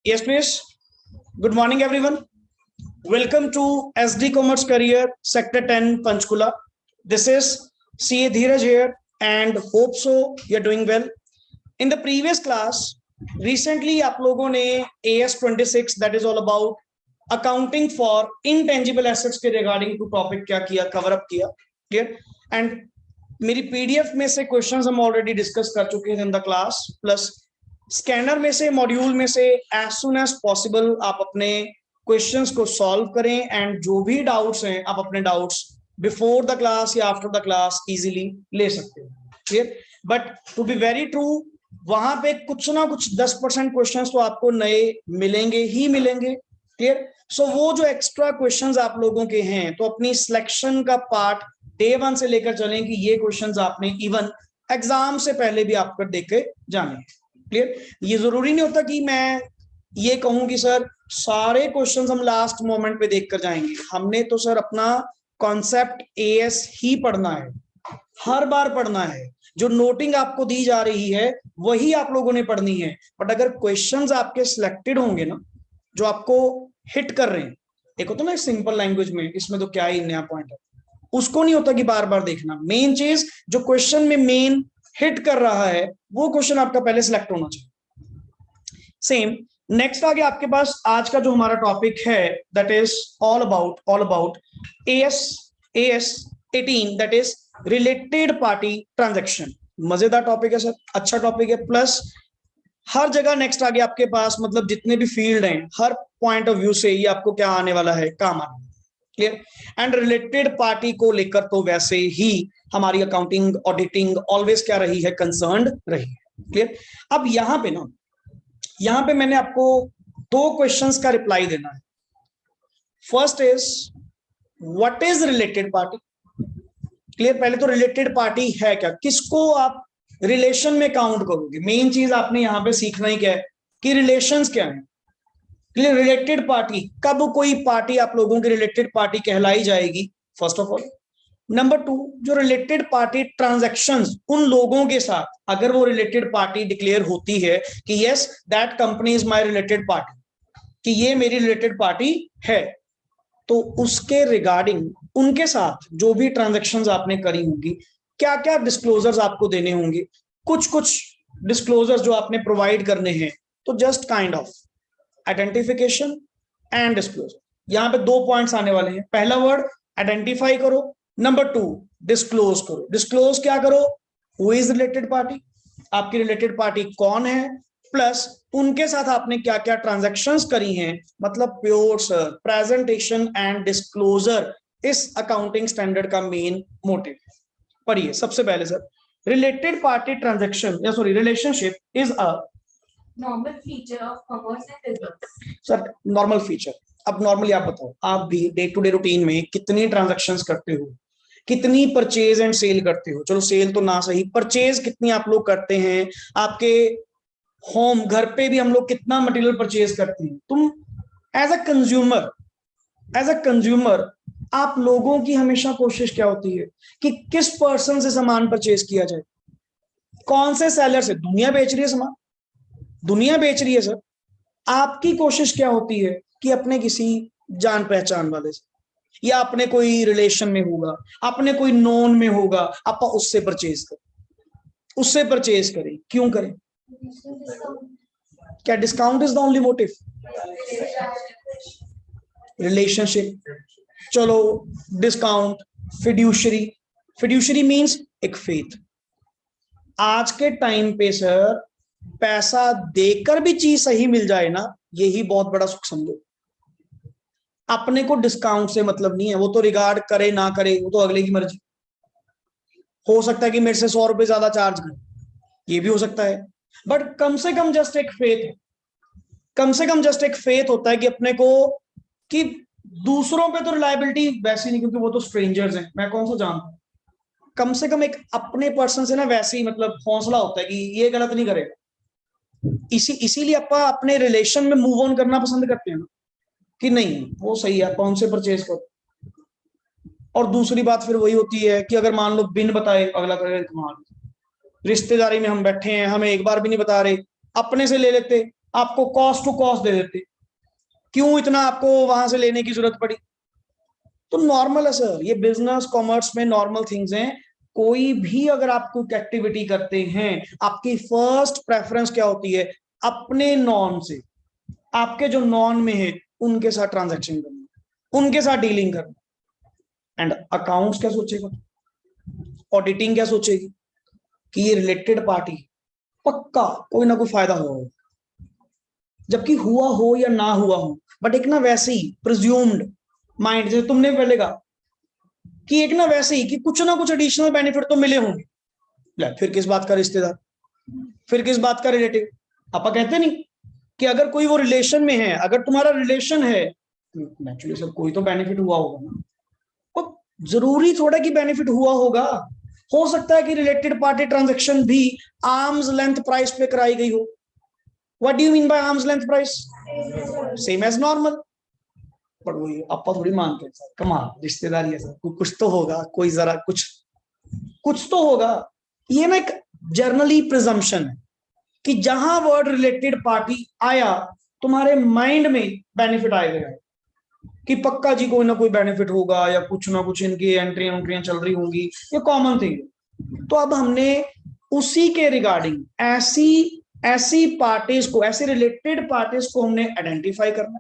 Yes, please. Good morning, everyone. Welcome to SD Commerce Career Sector 10 Panchkula. This is CA Dheeraj here and hope so you're doing well. In the previous class, recently आप लोगों ने AS26 that is all about accounting for intangible assets के regarding to topic क्या किया, cover up किया, clear? And मेरी PDF में से questions हम already discuss कर चुके हैं in the class, plus scanner में से मॉड्यूल में से एज सुन एज पॉसिबल आप अपने क्वेश्चंस को सॉल्व करें एंड जो भी डाउट्स हैं आप अपने डाउट्स बिफोर द क्लास या आफ्टर द क्लास इजीली ले सकते हो, clear? But to be very true, वहां पे कुछ ना कुछ 10% क्वेश्चंस तो आपको नए मिलेंगे ही मिलेंगे, क्लियर? सो वो जो एक्स्ट्रा क्वेश्चंस आप लोगों के हैं तो अपनी सिलेक्शन का पार्ट डे 1 से लेकर चलें कि ये क्वेश्चंस आपने इवन एग्जाम से पहले भी आपको देख के जाने हैं, क्लियर? ये जरूरी नहीं होता कि मैं ये कहूं कि सर सारे क्वेश्चंस हम लास्ट मोमेंट पे देख कर जाएंगे। हमने तो सर अपना कॉन्सेप्ट एएस ही पढ़ना है, हर बार पढ़ना है। जो नोटिंग आपको दी जा रही है वही आप लोगों ने पढ़नी है। बट अगर क्वेश्चंस आपके सिलेक्टेड होंगे ना, जो आपको हिट कर रहे हैं, एक होता ना सिंपल लैंग्वेज में, इसमें तो क्या ही नया पॉइंट है, उसको नहीं होता कि बार बार देखना। मेन चीज जो क्वेश्चन में मेन हिट कर रहा है वो क्वेश्चन आपका पहले सिलेक्ट होना चाहिए। सेम नेक्स्ट आगे आपके पास आज का जो हमारा टॉपिक है that is all about as 18 that is related party transaction. मजेदार टॉपिक है सर, अच्छा टॉपिक है। प्लस हर जगह नेक्स्ट आगे आपके पास मतलब जितने भी फील्ड हैं हर पॉइंट ऑफ व्यू से ये आपको क्या आने वाला है, काम आने, क्लियर? एंड रिलेटेड पार्टी को लेकर तो वैसे ही हमारी अकाउंटिंग ऑडिटिंग ऑलवेज क्या रही है, कंसर्न्ड रही है, क्लियर? अब यहां पे मैंने आपको 2 क्वेश्चंस का रिप्लाई देना है। First is what is related party, clear? पहले तो रिलेटेड पार्टी है क्या, किसको आप रिलेशन में काउंट करोगे। मेन चीज आपने यहां पे सीखना ही क्या है कि रिलेशंस क्या है, क्लियर? रिलेटेड पार्टी, कब कोई पार्टी आप लोगों की रिलेटेड पार्टी कहलाई जाएगी, फर्स्ट ऑफ ऑल। नंबर 2, जो रिलेटेड पार्टी ट्रांजैक्शंस उन लोगों के साथ अगर वो रिलेटेड पार्टी डिक्लेयर होती है कि yes that company is my related party, कि ये मेरी रिलेटेड पार्टी है, तो उसके रिगार्डिंग उनके साथ जो भी ट्रांजैक्शंस आपने करी होंगी, क्या क्या डिस्क्लोजर्स आपको देने होंगे, कुछ डिस्क्लोजर्स जो आपने प्रोवाइड करने हैं। तो just kind of identification and disclosure, यहां पे 2 पॉइंट्स आने वाले हैं। पहला वर्ड आइडेंटिफाई करो, नंबर 2 डिस्क्लोज करो। डिस्क्लोज क्या करो, हु इज रिलेटेड पार्टी, आपकी रिलेटेड पार्टी कौन है, प्लस उनके साथ आपने क्या क्या ट्रांजैक्शंस करी हैं। मतलब pure sir presentation and disclosure इस अकाउंटिंग स्टैंडर्ड का मेन मोटिव। पढ़िए सबसे पहले सर, रिलेटेड पार्टी ट्रांजैक्शन या sorry relationship is a normal feature of commerce and business. Sir normal feature. अब नॉर्मली आप बताओ, आप भी डे टू डे रूटीन में कितनी ट्रांजैक्शंस करते हो, कितनी परचेज एंड सेल करते हो? चलो सेल तो ना सही, परचेज कितनी आप लोग करते हैं? आपके होम घर पे भी हम लोग कितना मटेरियल परचेज करते हैं? तुम एज अ कंज्यूमर आप लोगों की हमेशा कोशिश क्या होती है कि किस पर्सन से सामान परचेज किया जाए, कौन से सेलर से? दुनिया बेच रही है सामान, दुनिया बेच रही है सर, आपकी कोशिश क्या होती है कि अपने किसी जान पहचान वाले से या अपने कोई रिलेशन में होगा, अपने कोई नोन में होगा, आप उससे परचेज करें। क्यों करें? क्या discount is the only motive? Relationship, चलो डिस्काउंट, फिड्यूशरी मींस एक फेथ। आज के टाइम पे सर पैसा देकर भी चीज सही मिल जाए ना, यही बहुत बड़ा सुख समझो। अपने को डिस्काउंट से मतलब नहीं है, वो तो रिगार्ड करे ना करे वो तो अगले की मर्जी। हो सकता है कि मेरे से 100 रुपए ज्यादा चार्ज करे, ये भी हो सकता है, बट कम से कम जस्ट एक फेथ है, कम से कम जस्ट एक फेथ होता है कि अपने को कि दूसरों पे तो रिलायबिलिटी वैसी नहीं, क्योंकि वो तो स्ट्रेंजर्स हैं, मैं कौन सा जानता हूं। कम से कम एक अपने पर्सन से ना वैसे ही मतलब हौसला होता है कि ये गलत नहीं करेगा। इसीलिए आप अपने रिलेशन में मूव ऑन करना पसंद करते हैं ना, कि नहीं वो सही है, कौन से परचेज करो। और दूसरी बात फिर वही होती है कि अगर मान लो बिन बताए अगला करेगा कमाल, रिश्तेदारी में हम बैठे हैं, हमें एक बार भी नहीं बता रहे, अपने से ले लेते आपको कॉस्ट टू कॉस्ट दे देते, क्यों इतना आपको वहां से लेने की जरूरत पड़ी? तो नॉर्मल है सर, ये बिजनेस कॉमर्स में नॉर्मल थिंग्स हैं। कोई भी अगर आप कोई एक्टिविटी करते हैं, आपकी फर्स्ट प्रेफरेंस क्या होती है? अपने नॉन से, आपके जो नॉन में है उनके साथ ट्रांजैक्शन करना, उनके साथ डीलिंग करना। एंड अकाउंट्स क्या सोचेगा, ऑडिटिंग क्या सोचेगी कि ये रिलेटेड पार्टी, पक्का कोई ना कोई फायदा होगा, जबकि हुआ हो या ना हुआ हो। बट एक ना वैसे ही प्रिज्यूम्ड माइंड, जैसे तुमने पहले कहा कि एक ना वैसे ही कि कुछ ना कुछ एडिशनल बेनिफिट तो मिले होंगे। फिर किस बात का रिश्तेदार, फिर किस बात का रिलेटिव? आपा कहते नहीं कि अगर कोई वो रिलेशन में है, अगर तुम्हारा रिलेशन है, नेचुरली सर कोई तो बेनिफिट हुआ होगा ना। तो जरूरी थोड़ा कि बेनिफिट हुआ होगा, हो सकता है कि रिलेटेड पार्टी ट्रांजैक्शन भी आर्म्स लेंथ प्राइस पे कराई गई हो। What do you mean by arm's length price? Same as normal. पर वही आपा थोड़ी मानते हैं सर, कमाल रिश्तेदारी है सर, कुछ तो होगा, कोई जरा कुछ कुछ तो होगा। ये ना एक जर्नली प्रिजम्पशन है कि जहां वर्ड रिलेटेड पार्टी आया, तुम्हारे माइंड में बेनिफिट आएगा कि पक्का जी कोई ना कोई बेनिफिट होगा, या कुछ ना कुछ इनकी एंट्रियां चल रही होंगी, ये कॉमन थिंग। तो अब हमने उसी के रिगार्डिंग ऐसी ऐसी पार्टीज को, ऐसे रिलेटेड पार्टीज को हमने आइडेंटिफाई करना।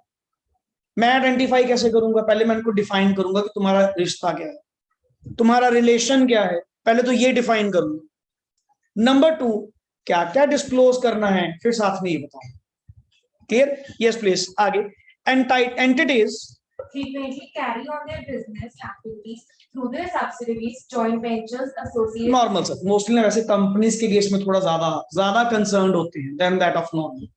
मैं आइडेंटिफाई कैसे करूंगा? पहले मैं इनको डिफाइन करूंगा कि तुम्हारा रिश्ता क्या है, तुम्हारा रिलेशन क्या है, पहले तो ये डिफाइन करूंगा। नंबर 2, क्या क्या डिस्क्लोज करना है, फिर साथ में ये बताऊंगा। क्लियर? यस प्लीज आगे। Entities frequently carry on their business activities through their subsidiaries, joint ventures, associates. Normal sir, mostly वैसे कंपनीज के केस में थोड़ा ज्यादा कंसर्न होते हैं देन दैट ऑफ नॉर्मल,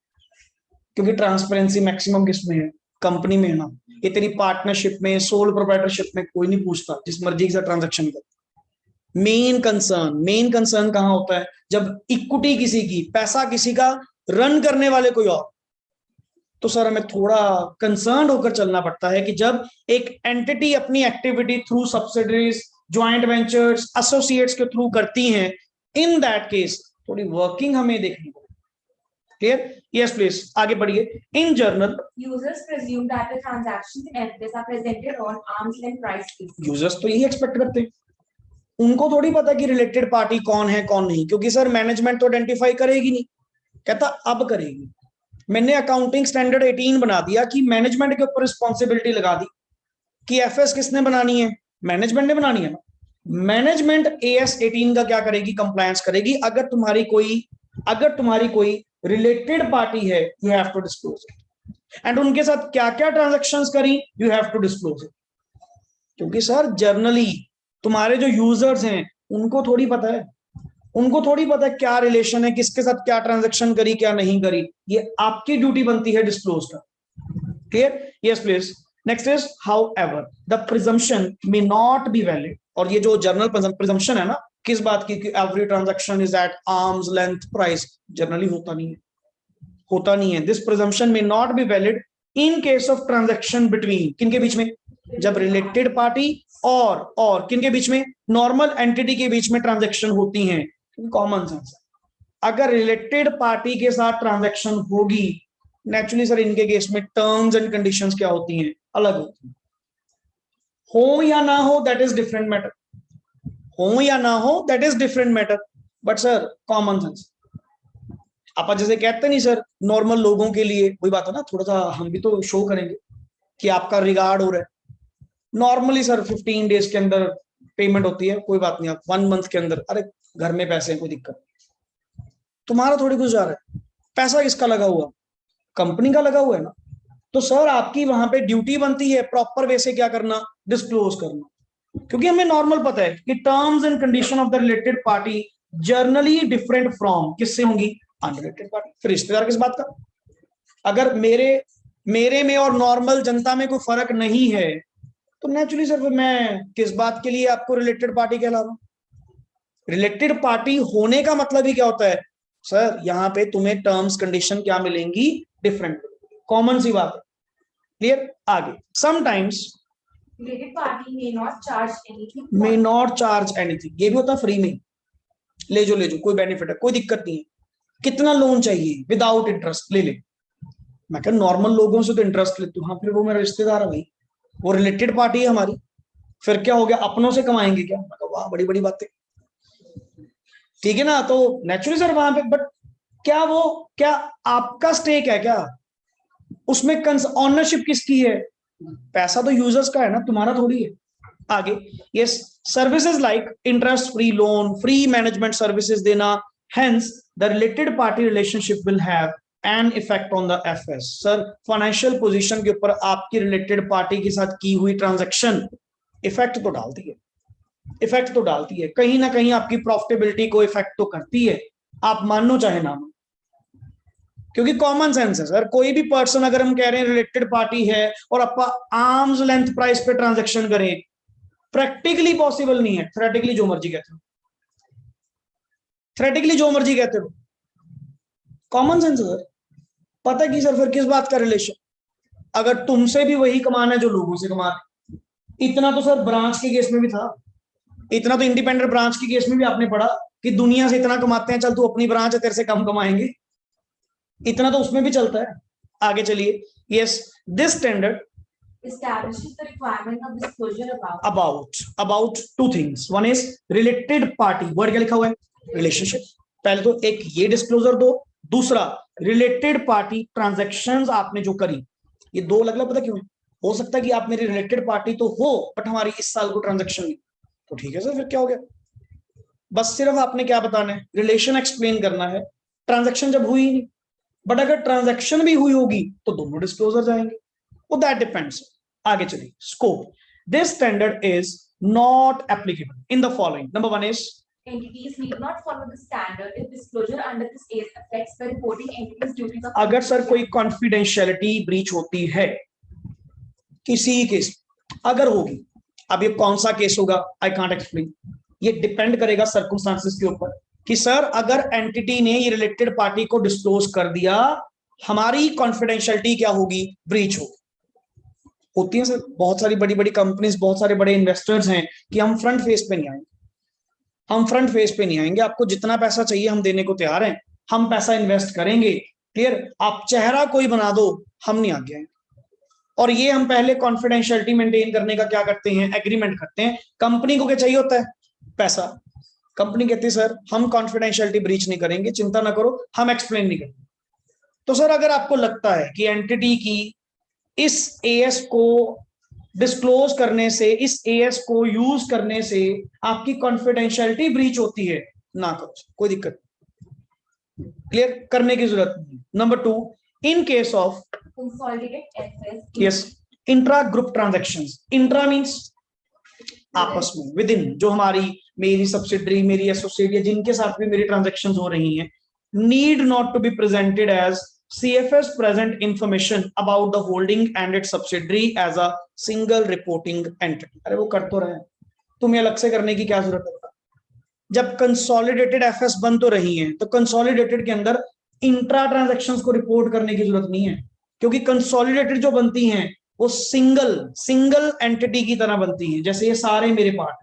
क्योंकि ट्रांसपेरेंसी मैक्सिमम किसमें है? कंपनी में है ना। ये तेरी पार्टनरशिप में, सोल प्रोप्राइटरशिप में कोई नहीं पूछता, जिस मर्जी से ट्रांजैक्शन कर। मेन कंसर्न कहां होता है? जब इक्विटी किसी की, पैसा किसी का, रन करने वाले कोई और। तो सर हमें थोड़ा कंसर्न होकर चलना पड़ता है कि जब एक एंटिटी अपनी activity through subsidiaries, joint ventures, associates के थ्रू करती हैं, इन दैट केस थोड़ी वर्किंग हमें देखनी पड़ेगी। क्लियर? यस प्लीज आगे बढ़िए। इन journal Users presume that the transactions in FDs are presented on arm's length price basis. Users तो यही एक्सपेक्ट करते हैं, उनको थोड़ी पता कि रिलेटेड पार्टी कौन है कौन नहीं, क्योंकि सर मैनेजमेंट तो आइडेंटिफाई करेगी नहीं, कहता अब करेगी। मैंने अकाउंटिंग स्टैंडर्ड 18 बना दिया कि मैनेजमेंट के ऊपर रिस्पॉन्सिबिलिटी लगा दी कि एफएस किसने बनानी है? मैनेजमेंट ने बनानी है ना। मैनेजमेंट एएस 18 का क्या करेगी? कंप्लायंस करेगी। अगर तुम्हारी कोई रिलेटेड पार्टी है, you have to disclose it. And उनके साथ क्या क्या ट्रांजैक्शंस करी, you have to disclose it. क्योंकि सर जर्नली तुम्हारे जो यूजर्स हैं उनको थोड़ी पता है, क्या रिलेशन है, किसके साथ क्या ट्रांजैक्शन करी, क्या नहीं करी। ये आपकी ड्यूटी बनती है डिस्क्लोज का। Clear? Yes please. Next is however the presumption may not be valid. और ये जो जर्नल प्रिजम्पशन है ना, किस बात की? कि every transaction is at arm's length price. Generally होता नहीं है। This presumption may not be valid in case of transaction between, किनके बीच में? जब रिलेटेड पार्टी और किनके बीच में? नॉर्मल एंटिटी के बीच में ट्रांजैक्शन होती हैं। कॉमन सेंस, अगर रिलेटेड पार्टी के साथ ट्रांजैक्शन होगी, नेचुरली सर इनके केस में टर्म्स एंड कंडीशंस क्या होती हैं? अलग होती हैं। हो या ना हो दैट इज डिफरेंट मैटर, हो या ना हो that is different matter. But sir common sense, आप जैसे कहते नहीं सर, नॉर्मल लोगों के लिए वही बात है ना, थोड़ा सा हम भी तो शो करेंगे कि आपका रिगार्ड हो रहा है। नॉर्मली सर 15 डेज के अंदर पेमेंट होती है, कोई बात नहीं। आप 1 मंथ के अंदर, अरे घर में पैसे हैं, कोई दिक्कत, तुम्हारा थोड़ी कुछ जा रहा है। पैसा किसका लगा हुआ? कंपनी का लगा हुआ है ना। तो सर आपकी वहां पे ड्यूटी बनती है प्रॉपर वे से क्या करना? डिस्क्लोज करना। क्योंकि हमें नॉर्मल पता है कि terms and condition of the related party generally different from, किससे होंगी? Unrelated party. फिर रिश्तेदार किस बात का? अगर मेरे में और नॉर्मल जनता में कोई फर्क नहीं है, तो नेचुरली सर मैं किस बात के लिए आपको रिलेटेड पार्टी कहला रहा हूं? रिलेटेड पार्टी होने का मतलब ही क्या होता है? सर यहाँ पे तुम्हें टर्म्स कंडीशन क्या मिलेंगी? डिफरेंट। कॉमन सी बात है। क्लियर? आगे। Sometimes Related party may not charge anything. May not charge anything, ये भी होता है फ्री में। ले जो कोई बेनिफिट है, कोई दिक्कत नहीं है। कितना लोन चाहिए? विदाउट इंटरेस्ट ले ले। मैं क्या नॉर्मल लोगों से तो इंटरेस्ट लेती हूँ। हाँ, फिर वो मेरा रिश्तेदार है भाई, वो रिलेटेड पार्टी है हमारी, फिर क्या हो गया, अपनों से कमाएंगे क्या? मैं कहा वाह, बड़ी बड़ी बातें, ठीक है ना। तो नेचुरली सर वहां पे, बट क्या आपका स्टेक है क्या उसमें? ऑनरशिप किसकी है? पैसा तो यूजर्स का है ना, तुम्हारा थोड़ी है। आगे, yes, services like interest free loan, free management services देना, hence the related party relationship will have an effect on the FS. Sir financial position के ऊपर आपकी रिलेटेड पार्टी के साथ की हुई ट्रांजैक्शन इफेक्ट तो डालती है, इफेक्ट तो डालती है, कहीं ना कहीं आपकी प्रॉफिटेबिलिटी को इफेक्ट तो करती है, आप मानो चाहे ना मानो, क्योंकि कॉमन सेंस है सर। कोई भी पर्सन, अगर हम कह रहे हैं रिलेटेड पार्टी है और आप आर्म्स लेंथ प्राइस पे ट्रांजैक्शन करें, प्रैक्टिकली पॉसिबल नहीं है। थ्योरेटिकली जो मर्जी कहते हो, थ्योरेटिकली जो मर्जी कहते हो, कॉमन सेंस है सर। पता की सर फिर किस बात का रिलेशन? अगर तुमसे भी वही कमाना है जो लोगों से कमाना, इतना तो सर ब्रांच के केस में भी था, इतना तो इंडिपेंडेंट ब्रांच के केस में भी आपने पढ़ा कि दुनिया से इतना कमाते हैं, चल तू अपनी ब्रांच है, तेरे से कम कमाएंगे, इतना तो उसमें भी चलता है। आगे चलिए, yes, this standard establishes the requirement of disclosure about about two things. One is related party, word क्या लिखा हुआ है? रिलेशनशिप। पहले तो एक ये डिस्क्लोजर दो, दूसरा रिलेटेड पार्टी ट्रांजैक्शंस आपने जो करी, ये दो अलग अलग, पता क्यों है? हो सकता है कि आप मेरी रिलेटेड पार्टी तो हो बट हमारी इस साल को ट्रांजैक्शन नहीं, तो ठीक है सर, फिर क्या हो गया? बस सिर्फ आपने क्या बताना है? रिलेशन एक्सप्लेन करना है, ट्रांजैक्शन जब हुई नहीं। बट अगर ट्रांजैक्शन भी हुई होगी तो दोनों डिस्क्लोजर जाएंगे, वो दैट डिपेंड्स। आगे चलिए, scope, this standard is not applicable in the following. Number one is entities need not follow the standard if disclosure under this case affects the reporting entities duties of अगर sir कोई confidentiality breach होती है किसी case, अगर होगी, अब ये कौन सा केस होगा आई कांट एक्सप्लेन, ये डिपेंड करेगा सर्कमस्टांसेस के ऊपर कि सर अगर एंटिटी ने ये रिलेटेड पार्टी को डिस्क्लोज कर दिया, हमारी कॉन्फिडेंशियलिटी क्या होगी? ब्रीच होगी। होती है सर बहुत सारी बड़ी बड़ी कंपनीज, बहुत सारे बड़े इन्वेस्टर्स हैं कि हम फ्रंट फेस पे नहीं आएंगे, हम फ्रंट फेस पे नहीं आएंगे, आपको जितना पैसा चाहिए हम देने को तैयार हैं, हम पैसा इन्वेस्ट करेंगे, क्लियर, आप चेहरा कोई बना दो, हम नहीं आगे आएंगे। और ये हम पहले कॉन्फिडेंशियलिटी मेंटेन करने का क्या करते हैं? एग्रीमेंट करते हैं। कंपनी को क्या चाहिए होता है? पैसा। कंपनी कहती है सर हम कॉन्फिडेंशियलिटी ब्रीच नहीं करेंगे, चिंता ना करो, हम एक्सप्लेन नहीं करेंगे। तो सर अगर आपको लगता है कि एंटिटी की इस एएस को डिस्क्लोज करने से, इस एएस को यूज करने से आपकी कॉन्फिडेंशियलिटी ब्रीच होती है, ना करो, कोई दिक्कत, क्लियर करने की जरूरत नहीं। Number two, in case of consolidated FS, yes intra group transactions, intra means आपस में, विद इन, जो हमारी मेरी सब्सिडरी, मेरी एसोसिएट या जिनके साथ भी मेरी ट्रांजैक्शंस हो रही हैं, need not to be presented as CFS present information about the holding and its subsidiary as a single reporting entity। अरे वो कर तो रहे हैं, तुम्हें अलग से करने की क्या जरूरत है? जब कंसोलिडेटेड एफएस बन तो रही है, तो कंसोलिडेटेड के अंदर इंट्रा ट्रांजैक्शंस को रिपोर्ट करने की जरूरत नहीं है, क्योंकि कंसोलिडेटेड जो बनती हैं वो सिंगल एंटिटी की तरह बनती हैं। जैसे ये सारे मेरे पार्ट,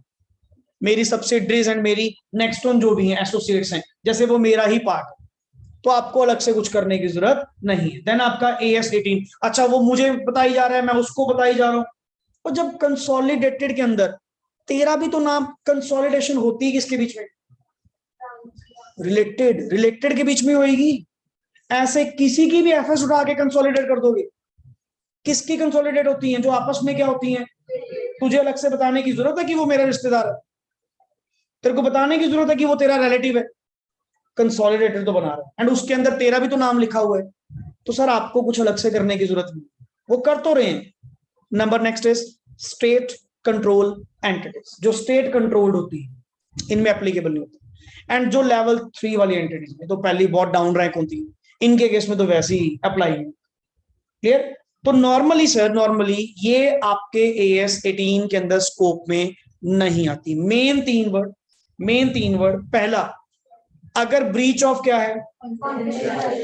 मेरी सब्सिडरीज एंड मेरी नेक्स्ट वन जो भी है एसोसिएट्स हैं, जैसे वो मेरा ही पार्ट, तो आपको अलग से कुछ करने की जरूरत नहीं है। देन आपका AS18, अच्छा वो मुझे बताई जा रहा है, मैं उसको बताई जा रहा हूं। और जब कंसोलिडेटेड के अंदर तेरा भी तो नाम, कंसोलिडेशन होती है किसके बीच में? रिलेटेड के बीच में होगी। ऐसे किसी की भी एफएस उठा के कंसोलिडेट कर दोगे, किसकी कंसोलिडेट होती हैं? जो आपस में क्या होती हैं? तुझे अलग से बताने की जरूरत है कि वो मेरा रिश्तेदार है? तेरे को बताने की जरूरत है कि वो तेरा रिलेटिव है? कंसोलिडेटेड तो बना रहा है एंड उसके अंदर तेरा भी तो नाम लिखा हुआ है, तो सर आपको कुछ अलग से करने की जरूरत नहीं, वो कर तो रहे हैं। Number next is state control entities, जो स्टेट कंट्रोल्ड होती है इनमें एप्लीकेबल नहीं होता। एंड जो लेवल 3 वाली एंटिटीज में तो पहली बहुत डाउन रैंक होती है, इनके केस में तो वैसे ही अप्लाई है, क्लियर। तो नॉर्मली सर, नॉर्मली ये आपके AS18 के अंदर स्कोप में नहीं आती। मेन तीन वर्ड, पहला अगर ब्रीच ऑफ क्या है,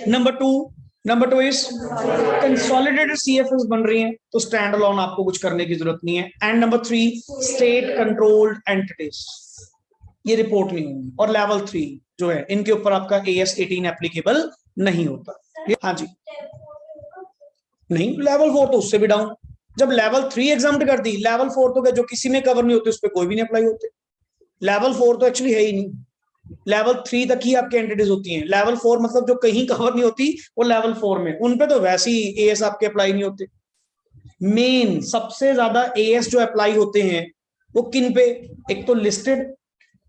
number two is consolidated CFS बन रही है तो स्टैंड अलोन आपको कुछ करने की जरूरत नहीं है। And number 3 state controlled entities, ये रिपोर्ट नहीं होंगी। और लेवल 3 जो है इनके ऊपर आपका AS18 एप्लीकेबल नहीं होता। हाँ जी, नहीं, लेवल 4 तो उससे भी डाउन। जब लेवल 3 एग्जाम कर दी, लेवल 4 तो क्या जो किसी में कवर नहीं होते उस पर कोई भी नहीं अप्लाई होते। लेवल 4 तो एक्चुअली है ही नहीं, लेवल 3 तक ही आपके एंटिटीज होती हैं। लेवल 4 मतलब जो कहीं कवर नहीं होती वो लेवल 4 में, उन पे तो वैसे ही एएस आपके अप्लाई नहीं होते। मेन सबसे ज्यादा एएस जो अप्लाई होते हैं वो किन पे, एक तो लिस्टेड,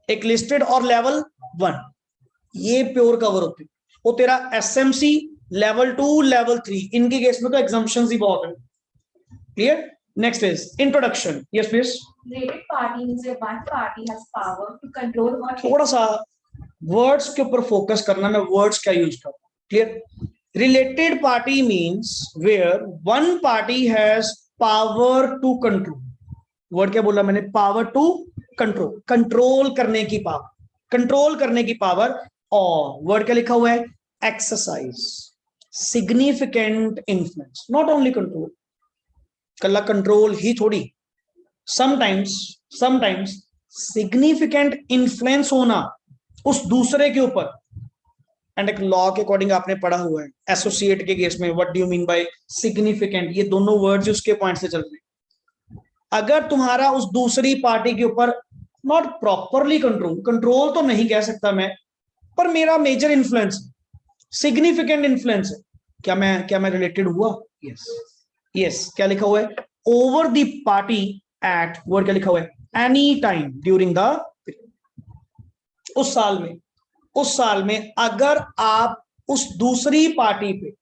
एक लिस्टेड और लेवल 1, ये प्योर कवर होते हैं। वो तेरा एसएमसी लेवल 2 लेवल 3 इनके केस में तो एग्जाम्पशंस ही बहुत है। Clear? Next is introduction. Yes please. Related party means that one party has power to control or थोड़ा सा वर्ड्स के ऊपर फोकस करना, मैं वर्ड्स क्या यूज करता हूं। Clear? Related party means where one party has power to control. Word क्या बोला मैंने? पावर टू कंट्रोल, कंट्रोल करने की पावर, कंट्रोल करने की पावर। और वर्ड क्या लिखा हुआ है? Exercise significant influence, not only control. कल्ला कंट्रोल ही थोड़ी, समटाइम्स सिग्निफिकेंट इन्फ्लुएंस होना उस दूसरे के ऊपर। एंड एक लॉ के अकॉर्डिंग आपने पढ़ा हुआ है एसोसिएट के केस में, what do you mean bye significant, ये दोनों वर्ड्स उसके पॉइंट से चल रहे हैं। अगर तुम्हारा उस दूसरी पार्टी के ऊपर नॉट प्रॉपरली कंट्रोल, कंट्रोल तो नहीं कह सकता मैं, पर मेरा मेजर इन्फ्लुएंस, सिग्निफिकेंट इन्फ्लुएंस है, क्या मैं रिलेटेड हुआ? Yes yes. क्या लिखा हुआ है? Over the party at, word क्या लिखा हुआ है? एनी टाइम ड्यूरिंग द, उस साल में अगर आप उस दूसरी पार्टी पे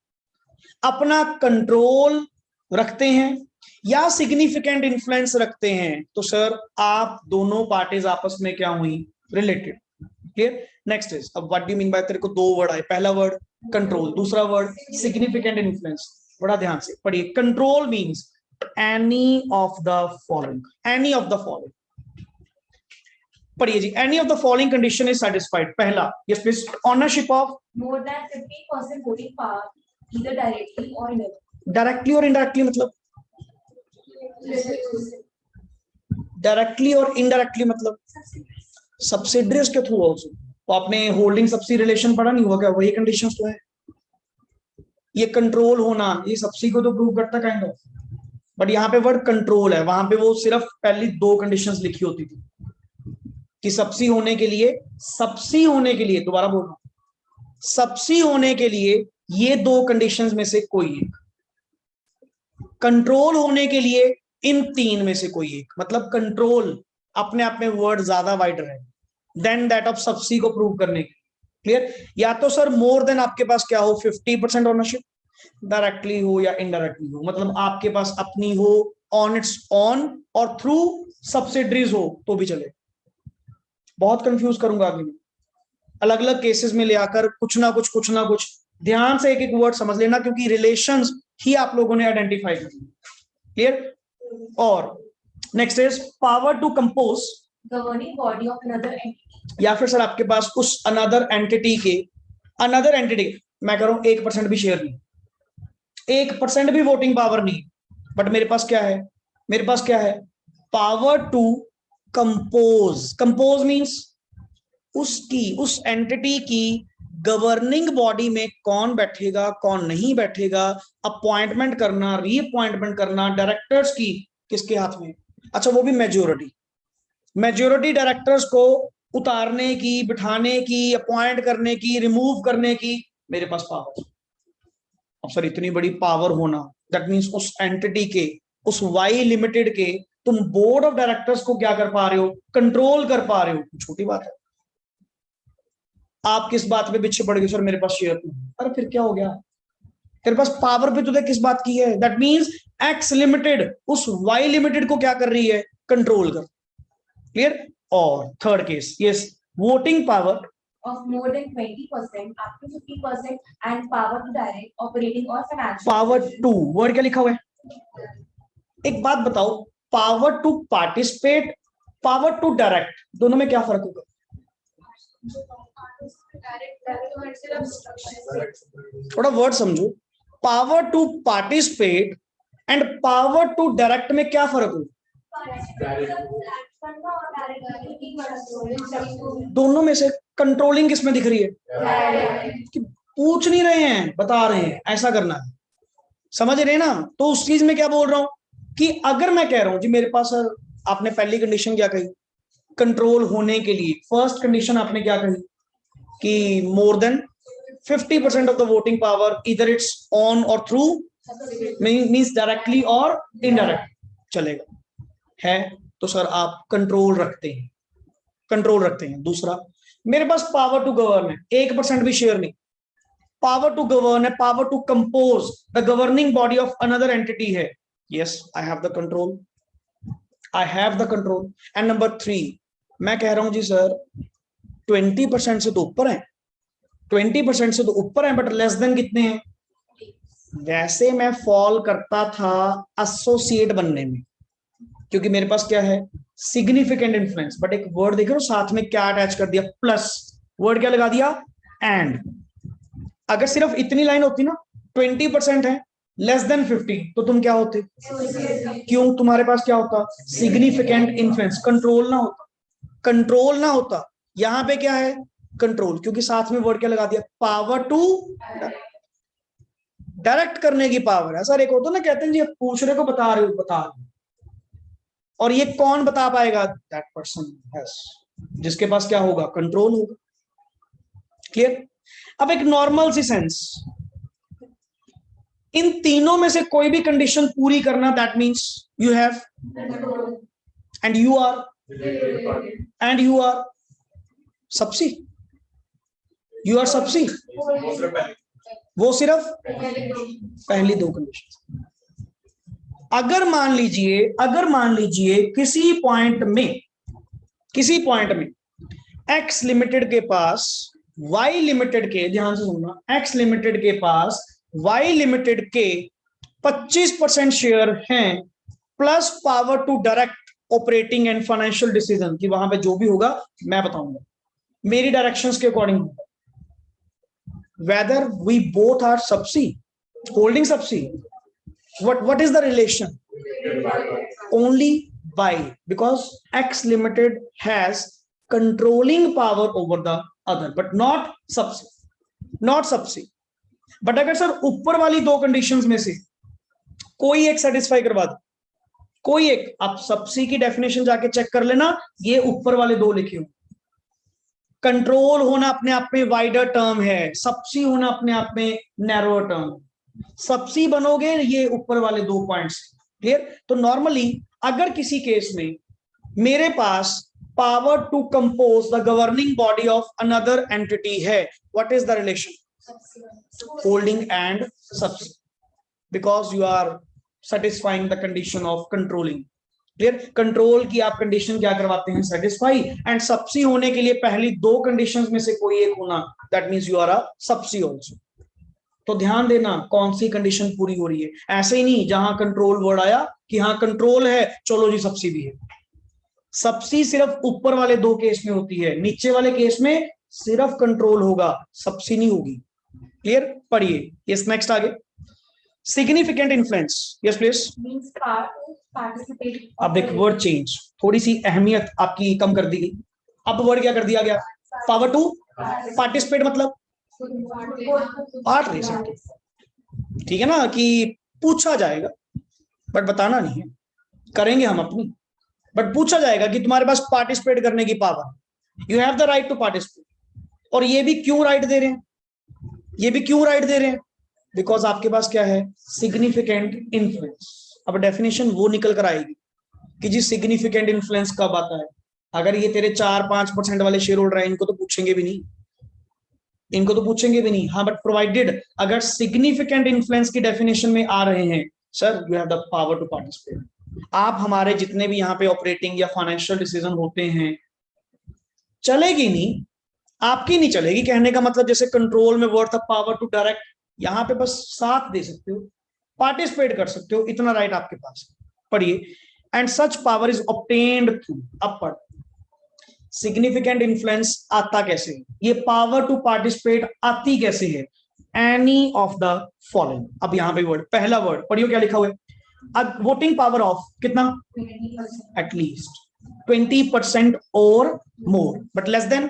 अपना कंट्रोल रखते हैं या सिग्निफिकेंट इन्फ्लुएंस रखते हैं तो सर आप दोनों पार्टीज आपस में क्या हुई? रिलेटेड। क्लियर? नेक्स्ट इज, अब what do you mean by, तेरे को दो वर्ड आए, पहला वर्ड कंट्रोल, दूसरा वर्ड सिग्निफिकेंट इन्फ्लुएंस। बड़ा ध्यान से पढ़िए। Control means any of the following, any of the following. पढ़िए जी, any of the following condition is satisfied. पहला, yes please, ownership of more than 50% voting power, either directly or indirectly. Directly और indirectly मतलब, directly और indirectly मतलब subsidiaries के through also. तो आपने होल्डिंग सब्सिडी रिलेशन पढ़ा नहीं हुआ क्या? वही कंडीशंस तो है। ये कंट्रोल होना, ये सब्सिडी को तो प्रूव करता काइंड ऑफ, बट यहाँ पे वर्ड कंट्रोल है, वहां पे वो सिर्फ पहली दो कंडीशंस लिखी होती थी कि सब्सिडी होने के लिए, दोबारा बोल रहा हूं, सब्सिडी होने के लिए ये दो कंडीशंस में से कोई एक, कंट्रोल होने के लिए इन तीन में से कोई एक। मतलब कंट्रोल अपने आप में वर्ड ज्यादा वाइडर है देन दैट ऑफ सब्सिडी को प्रूव करने के। क्लियर? या तो सर मोर देन आपके पास क्या हो, 50% ओनरशिप, डायरेक्टली हो या इनडायरेक्टली हो, मतलब आपके पास अपनी हो ऑन इट्स ऑन और थ्रू सब्सिडरीज हो तो भी चले। बहुत कंफ्यूज करूंगा आगे में, अलग अलग केसेस में ले आकर कुछ ना कुछ ध्यान से एक एक वर्ड समझ लेना, क्योंकि रिलेशंस ही आप लोगों ने आइडेंटिफाई करनी। क्लियर? और next is power to compose, governing body of another entity. या फिर सर आपके पास उस अनदर एंटिटी के, मैं कह रहा हूं 1% भी शेयर नहीं, 1% भी वोटिंग पावर नहीं, बट मेरे पास क्या है? Power to compose. Compose means उस एंटिटी की गवर्निंग बॉडी में कौन बैठेगा, कौन नहीं बैठेगा, अपॉइंटमेंट करना, रीअपॉइंटमेंट करना डायरेक्टर्स की किसके हाथ में? अच्छा, वो भी मेजोरिटी डायरेक्टर्स को उतारने की, बिठाने की, अपॉइंट करने की, रिमूव करने की मेरे पास पावर। अब सर इतनी बड़ी पावर होना, दैट मींस उस एंटिटी के, उस वाई लिमिटेड के तुम बोर्ड ऑफ डायरेक्टर्स को क्या कर पा रहे हो? कंट्रोल कर पा रहे हो। छोटी बात है। आप किस बात पे पीछे पड़ गए? सर मेरे पास शेयर नहीं। अरे फिर क्या हो गया? तेरे पास पावर पे तुझे किस बात की है? दैट मींस एक्स लिमिटेड उस वाई लिमिटेड को क्या कर रही है? कंट्रोल कर। क्लियर? और third case, yes, voting power of more than 20% up to 50% and power to direct operating or financial. Power to, word क्या लिखा हुआ है? एक बात बताओ, power to participate, power to direct, दोनों में क्या फर्क होगा? थोड़ा वर्ड समझो। Power to participate and power to direct में क्या फर्क होगा? दोनों में से कंट्रोलिंग किसमें दिख रही है? कि पूछ नहीं रहे हैं, बता रहे हैं ऐसा करना है। समझ रहे हैं ना? तो उस चीज में क्या बोल रहा हूं कि अगर मैं कह रहा हूं जी मेरे पास सर, आपने पहली कंडीशन क्या कही कंट्रोल होने के लिए, फर्स्ट कंडीशन आपने क्या कही कि more than 50% of the voting power इधर इट्स ऑन और थ्रू मींस डायरेक्टली और इनडायरेक्ट चलेगा है, तो सर आप कंट्रोल रखते हैं, कंट्रोल रखते हैं। दूसरा, मेरे पास पावर टू गवर्न है, 1% भी शेयर नहीं, पावर टू गवर्न है, power to compose the governing body of another entity है, yes I have the control, I have the control. And number 3, मैं कह रहा हूं जी सर 20% से तो ऊपर है, 20% से तो ऊपर है, बट लेस देन कितने हैं? वैसे मैं फॉल करता था एसोसिएट बनने में, क्योंकि मेरे पास क्या है सिग्निफिकेंट इन्फ्लुएंस, बट एक वर्ड देख रहे हो साथ में क्या अटैच कर दिया, प्लस वर्ड क्या लगा दिया, एंड। अगर सिर्फ इतनी लाइन होती ना 20% है लेस देन 50, तो तुम क्या होते? क्यों? तुम्हारे पास क्या होता? सिग्निफिकेंट इन्फ्लुएंस, कंट्रोल ना होता, कंट्रोल ना होता। यहां पे क्या है? कंट्रोल, क्योंकि साथ में वर्ड क्या लगा दिया, पावर टू डायरेक्ट करने की पावर है। सर एक होता ना, कहते हैं जी पूछ रहे को बता रहे हो, बता रहे हो, और ये कौन बता पाएगा? दैट पर्सन यस, जिसके पास क्या होगा? कंट्रोल होगा। क्लियर? अब एक नॉर्मल सी सेंस, इन तीनों में से कोई भी कंडीशन पूरी करना, that means you have, and you are, and you are subsi, you are subsi. वो सिर्फ पहली दो कंडीशन। अगर मान लीजिए, अगर मान लीजिए किसी पॉइंट में, किसी पॉइंट में एक्स लिमिटेड के पास वाई लिमिटेड के, ध्यान से सुनना, एक्स लिमिटेड के पास वाई लिमिटेड के 25% शेयर हैं, plus power to direct operating and financial decision, कि वहां पे जो भी होगा मैं बताऊंगा, मेरी डायरेक्शंस के अकॉर्डिंग होगा। Whether we both are subsi, holding subsi, what is the relation? Only by, because X Limited has controlling power over the other, but not subsidy, not subsidy. But अगर सर ऊपर वाली दो conditions में से कोई एक satisfy करवा दो, कोई एक, आप सबसी की डेफिनेशन जाके चेक कर लेना, ये ऊपर वाले दो लिखे हो। कंट्रोल होना अपने आप में वाइडर टर्म है, सबसी होना अपने आप में नैरोअर टर्म। सबसी बनोगे ये ऊपर वाले दो पॉइंट्स। क्लियर? तो नॉर्मली अगर किसी केस में मेरे पास power to compose the governing body of another entity है, what is the relation? Holding and subsi, because you are satisfying the condition of controlling. क्लियर? कंट्रोल की आप कंडीशन क्या करवाते हैं? सेटिस्फाई। एंड सबसी होने के लिए पहली दो कंडीशंस में से कोई एक होना, that means you are a subsi also. तो ध्यान देना कौन सी कंडीशन पूरी हो रही है। ऐसे ही नहीं जहां कंट्रोल वर्ड आया कि हाँ कंट्रोल है, चलो जी सबसी भी है। सबसी सिर्फ ऊपर वाले दो केस में होती है, नीचे वाले केस में सिर्फ कंट्रोल होगा, सबसी नहीं होगी। क्लियर? पढ़िए यस, नेक्स्ट आगे। Significant influence, yes please. अब एक वर्ड चेंज, थोड़ी सी अहमियत आपकी कम कर दी गई। अब वर्ड क्या कर दिया गया? पावर टू पार्टिसिपेट, मतलब पार्ट ले सकते, ठीक है ना, कि पूछा जाएगा बट बताना नहीं है, करेंगे हम अपनी, बट पूछा जाएगा कि तुम्हारे पास पार्टिसिपेट करने की power, you have the right to participate. और ये भी क्यों राइट दे रहे हैं? ये भी क्यों राइट दे रहे हैं? बिकॉज आपके पास क्या है? Significant influence. अब डेफिनेशन वो निकल कर आएगी कि जी सिग्निफिकेंट इन्फ्लुएंस कब आता है? अगर ये तेरे 4-5% वाले शेयर होल्डर हैं, इनको तो पूछेंगे भी नहीं, इनको तो पूछेंगे भी नहीं। हाँ, बट प्रोवाइडेड अगर सिग्निफिकेंट इन्फ्लुएंस की डेफिनेशन में आ रहे हैं, sir you have the power to participate. आप हमारे जितने भी यहाँ पे ऑपरेटिंग या फाइनेंशियल डिसीजन होते हैं, चलेगी नहीं, आपकी नहीं चलेगी। कहने का मतलब जैसे कंट्रोल में वर्ड था पावर टू डायरेक्ट, यहाँ पे बस साथ दे सकते हो, पार्टिसिपेट कर सकते हो, इतना राइट आपके पास है। पढ़िए, and such power is obtained through, अब पढ़, सिग्निफिकेंट इन्फ्लुएंस आता कैसे है? ये पावर टू पार्टिसिपेट आती कैसे है? Any of the following. अब यहाँ पे वर्ड, पहला वर्ड पढ़ियो क्या लिखा हुआ है? वोटिंग पावर ऑफ कितना? एटलीस्ट 20% और मोर, बट लेस देन,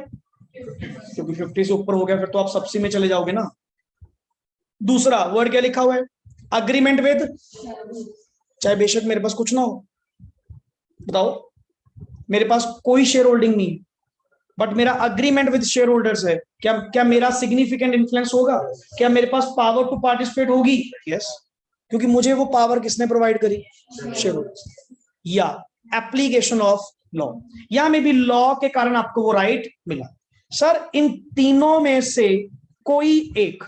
क्योंकि 50 से ऊपर हो गया फिर तो आप सबसी में चले जाओगे ना। दूसरा वर्ड क्या लिखा हुआ है? अग्रीमेंट विद, चाहे बेशक मेरे पास कुछ ना हो, बताओ मेरे पास कोई शेयर होल्डिंग नहीं, बट मेरा अग्रीमेंट विद शेयर होल्डर्स है, क्या मेरा सिग्निफिकेंट इन्फ्लुएंस होगा? क्या मेरे पास पावर टू पार्टिसिपेट होगी? यस, क्योंकि मुझे वो पावर किसने प्रोवाइड करी? Share holders. या एप्लीकेशन ऑफ लॉ, या मे बी लॉ के कारण आपको वो राइट मिला। सर इन तीनों में से कोई एक,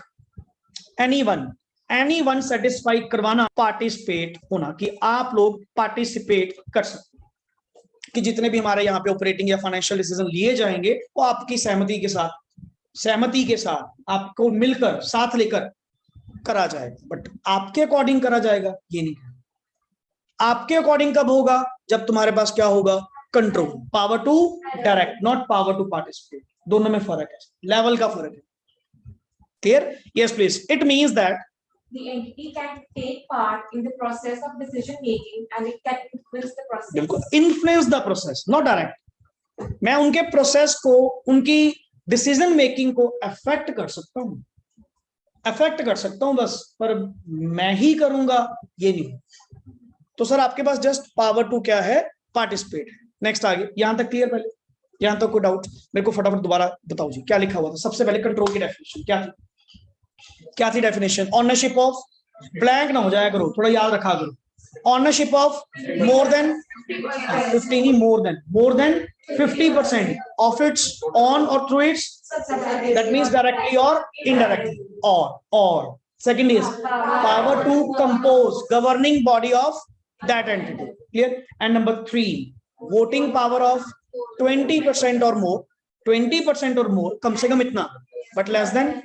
एनीवन सेटिस्फाई करवाना, पार्टिसिपेट होना, कि आप लोग पार्टिसिपेट कर सकते, कि जितने भी हमारे यहाँ पे ऑपरेटिंग या फाइनेंशियल डिसीजन लिए जाएंगे वो आपकी सहमति के साथ आपको मिलकर साथ लेकर करा जाएगा, बट आपके अकॉर्डिंग करा जाएगा ये नहीं। आपके अकॉर्डिंग कब होगा? जब तुम्हारे पास क्या होगा? Control, power to direct, not power to participate. दोनों में फर्क है, लेवल का फर्क है। Clear? Yes please. It means that the entity can take part in the process of decision making and it can influence the process. बिल्कुल, influence the process, not direct. मैं उनके प्रोसेस को, उनकी डिसीजन मेकिंग को affect कर सकता हूं बस, पर मैं ही करूंगा ये नहीं। तो सर आपके पास जस्ट पावर टू क्या है? पार्टिसिपेट है। नेक्स्ट आगे, यहां तक क्लियर? पहले यहां तक कोई डाउट? मेरे को फटाफट दोबारा बताओ जी, क्या लिखा हुआ था? सबसे पहले कंट्रोल की डेफिनेशन क्या थी डेफिनेशन? ऑनरशिप ऑफ, ब्लैंक ना हो जाया करो, थोड़ा याद रखा करो। Ownership of more than 15, more than 50% of its on or through its, that means directly or indirectly, or second is power to compose governing body of that entity. Clear? And number 3, voting power of 20% or more, 20% or more, कम से कम इतना, but less than,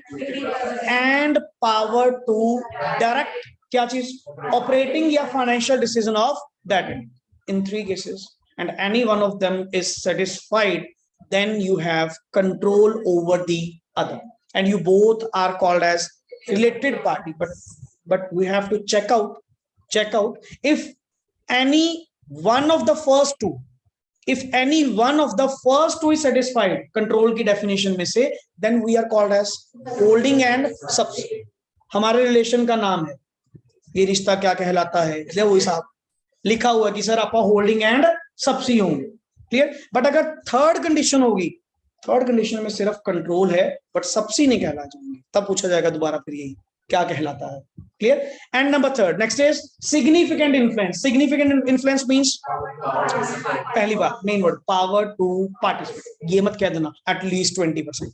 and power to direct क्या चीज? Operating या financial decision of that in 3 cases, and any one of them is satisfied, then you have control over the other, and you both are called as related party. But we have to check out if any one of the first two, is satisfied control की definition में से, then we are called as holding and subsidy. हमारे relation का नाम है, ये रिश्ता क्या कहलाता है? वो हिसाब लिखा हुआ कि सर आपका होल्डिंग एंड सबसी होंगे। क्लियर? बट अगर थर्ड कंडीशन होगी, थर्ड कंडीशन में सिर्फ कंट्रोल है बट सबसी नहीं कहला जाएंगे, तब पूछा जाएगा दोबारा फिर यही क्या कहलाता है। Clear? And number 3 next is significant influence. Significant influence means, पहली बात main word power to participate, ये मत कह देना एटलीस्ट 20%।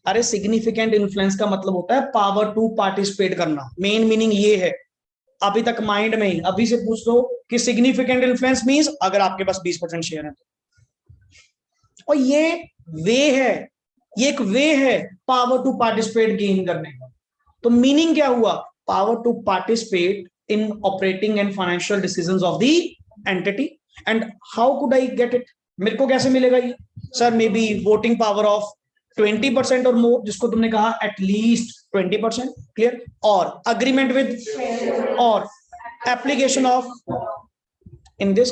अरे सिग्निफिकेंट इन्फ्लुएंस का मतलब होता है पावर टू पार्टिसिपेट करना, मेन मीनिंग ये है। अभी तक माइंड में ही, अभी से पूछ दो कि सिग्निफिकेंट इन्फ्लुएंस मींस अगर आपके पास 20% शेयर है तो, और ये एक वे है पावर टू पार्टिसिपेट गेन करने का। तो मीनिंग क्या हुआ? Power to participate in operating and financial decisions of the entity. And how could I get it? मेरे को कैसे मिलेगा ये? Sir may be voting power of 20% और मोर, जिसको तुमने कहा एटलीस्ट 20%। क्लियर? और अग्रीमेंट विद, और application of, in this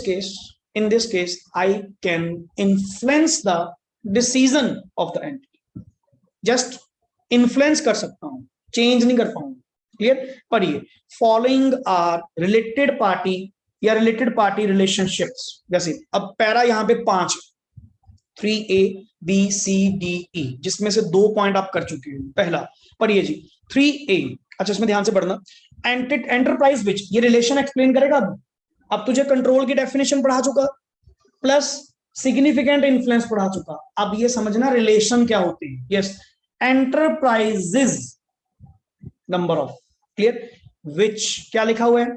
case I can influence the decision of the entity, just influence कर सकता हूं, चेंज नहीं कर पाऊंगा। क्लियर? पर ये फॉलोइंग आर रिलेटेड पार्टी या रिलेटेड पार्टी रिलेशनशिप्स। जैसे अब पैरा यहाँ पे 5, 3A B C D E, जिसमें से 2 पॉइंट आप कर चुके हो। पहला पढ़िए जी 3A, अच्छा इसमें ध्यान से पढ़ना। एंटरप्राइज विच, ये रिलेशन एक्सप्लेन करेगा। अब तुझे कंट्रोल की डेफिनेशन पढ़ा चुका, प्लस सिग्निफिकेंट इन्फ्लुएंस पढ़ा चुका। अब ये समझना रिलेशन क्या होते हैं। Yes, enterprises number of, clear, which क्या लिखा हुआ है?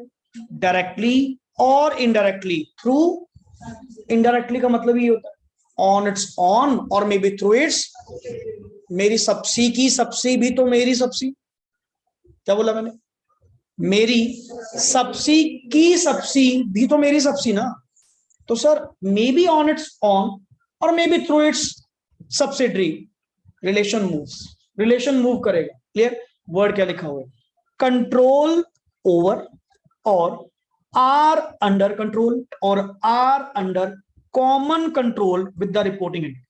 डायरेक्टली और इनडायरेक्टली थ्रू। इनडायरेक्टली का मतलब ये होता है on its own or may be through it's, मेरी सब्सी की सब्सी भी तो मेरी सब्सी, क्या बोला मैंने? मेरी सब्सी की सब्सी भी तो मेरी सब्सी ना। तो sir may be on its own or may be through its subsidiary, relation move करेगा। क्लियर? वर्ड क्या लिखा हुआ है? Control over or are under control or are under common control with the reporting entity.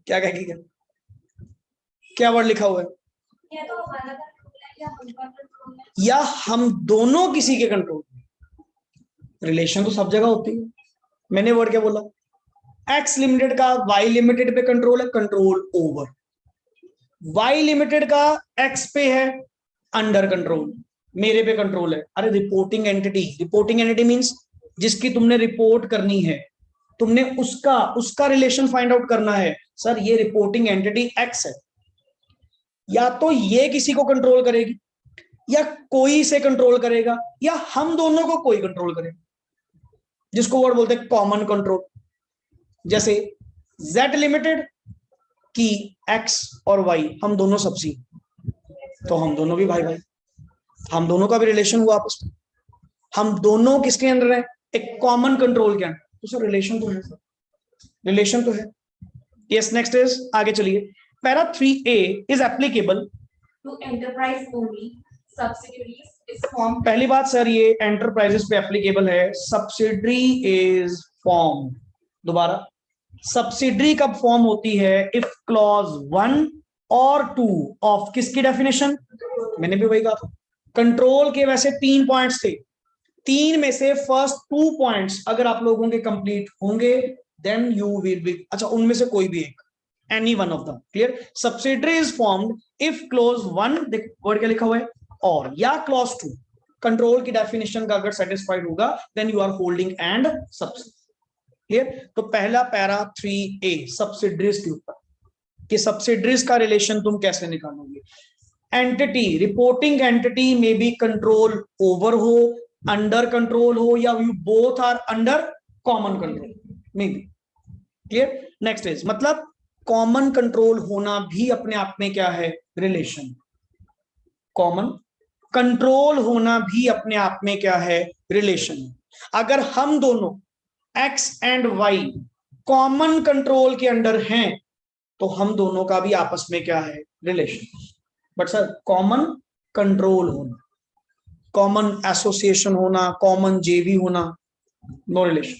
क्या कहेगी? क्या वर्ड लिखा हुआ है? या हम दोनों किसी के कंट्रोल में। रिलेशन तो सब जगह होती है। मैंने वर्ड क्या बोला, एक्स लिमिटेड का वाई लिमिटेड पे कंट्रोल है, कंट्रोल ओवर। वाई लिमिटेड का एक्स पे है, अंडर कंट्रोल, मेरे पे कंट्रोल है। अरे रिपोर्टिंग एंटिटी मींस जिसकी तुमने रिपोर्ट करनी है, तुमने उसका रिलेशन फाइंड आउट करना है। सर ये रिपोर्टिंग एंटिटी एक्स है, या तो ये किसी को कंट्रोल करेगी, या कोई से कंट्रोल करेगा, या हम दोनों को कोई कंट्रोल करेगा, जिसको वर्ड बोलते हैं कॉमन कंट्रोल। जैसे जेड लिमिटेड की एक्स और वाई हम दोनों सबसी, तो हम दोनों भी भाई भाई, हम दोनों का भी रिलेशन हुआ आपस में। हम दोनों किसके अंडर है, एक कॉमन कंट्रोल के अंडर, तो सर रिलेशन तो है, सर रिलेशन तो है। यस, नेक्स्ट इज, आगे चलिए। Para 3A is applicable to enterprise only, subsidiaries is form. पहली बात सर ये एंटरप्राइजेस पे एप्लीकेबल है, सब्सिडरी इज फॉर्म। दोबारा, सब्सिडरी कब फॉर्म होती है, इफ क्लॉज 1 और 2 ऑफ किसकी डेफिनेशन, मैंने भी वही कहा था। कंट्रोल के वैसे 3 पॉइंट्स थे, 3 में से फर्स्ट 2 पॉइंट्स अगर आप लोगों के कंप्लीट होंगे देन यू विल बी, अच्छा उनमें से कोई भी एक, any one of the, clear. Subsidiary is formed if clause 1, word क्या लिखा हुआ है, और, या क्लॉज 2 कंट्रोल की डेफिनेशन का अगर सेटिस्फाइड होगा then you are holding and subsidy, clear. तो पहला पैरा 3A सब्सिडरीज के ऊपर, कि सब्सिडरीज का रिलेशन तुम कैसे निकालोगे। एंटिटी, रिपोर्टिंग एंटिटी में बी कंट्रोल ओवर हो, अंडर कंट्रोल हो, या you both are under common control में भी, क्लियर। नेक्स्ट इज, मतलब कॉमन कंट्रोल होना भी अपने आप में क्या है, रिलेशन। कॉमन कंट्रोल होना भी अपने आप में क्या है, रिलेशन। अगर हम दोनों X and Y common control के अंडर हैं तो हम दोनों का भी आपस में क्या है, relation. But sir common control होना, कॉमन एसोसिएशन होना, कॉमन जेवी होना, नो रिलेशन,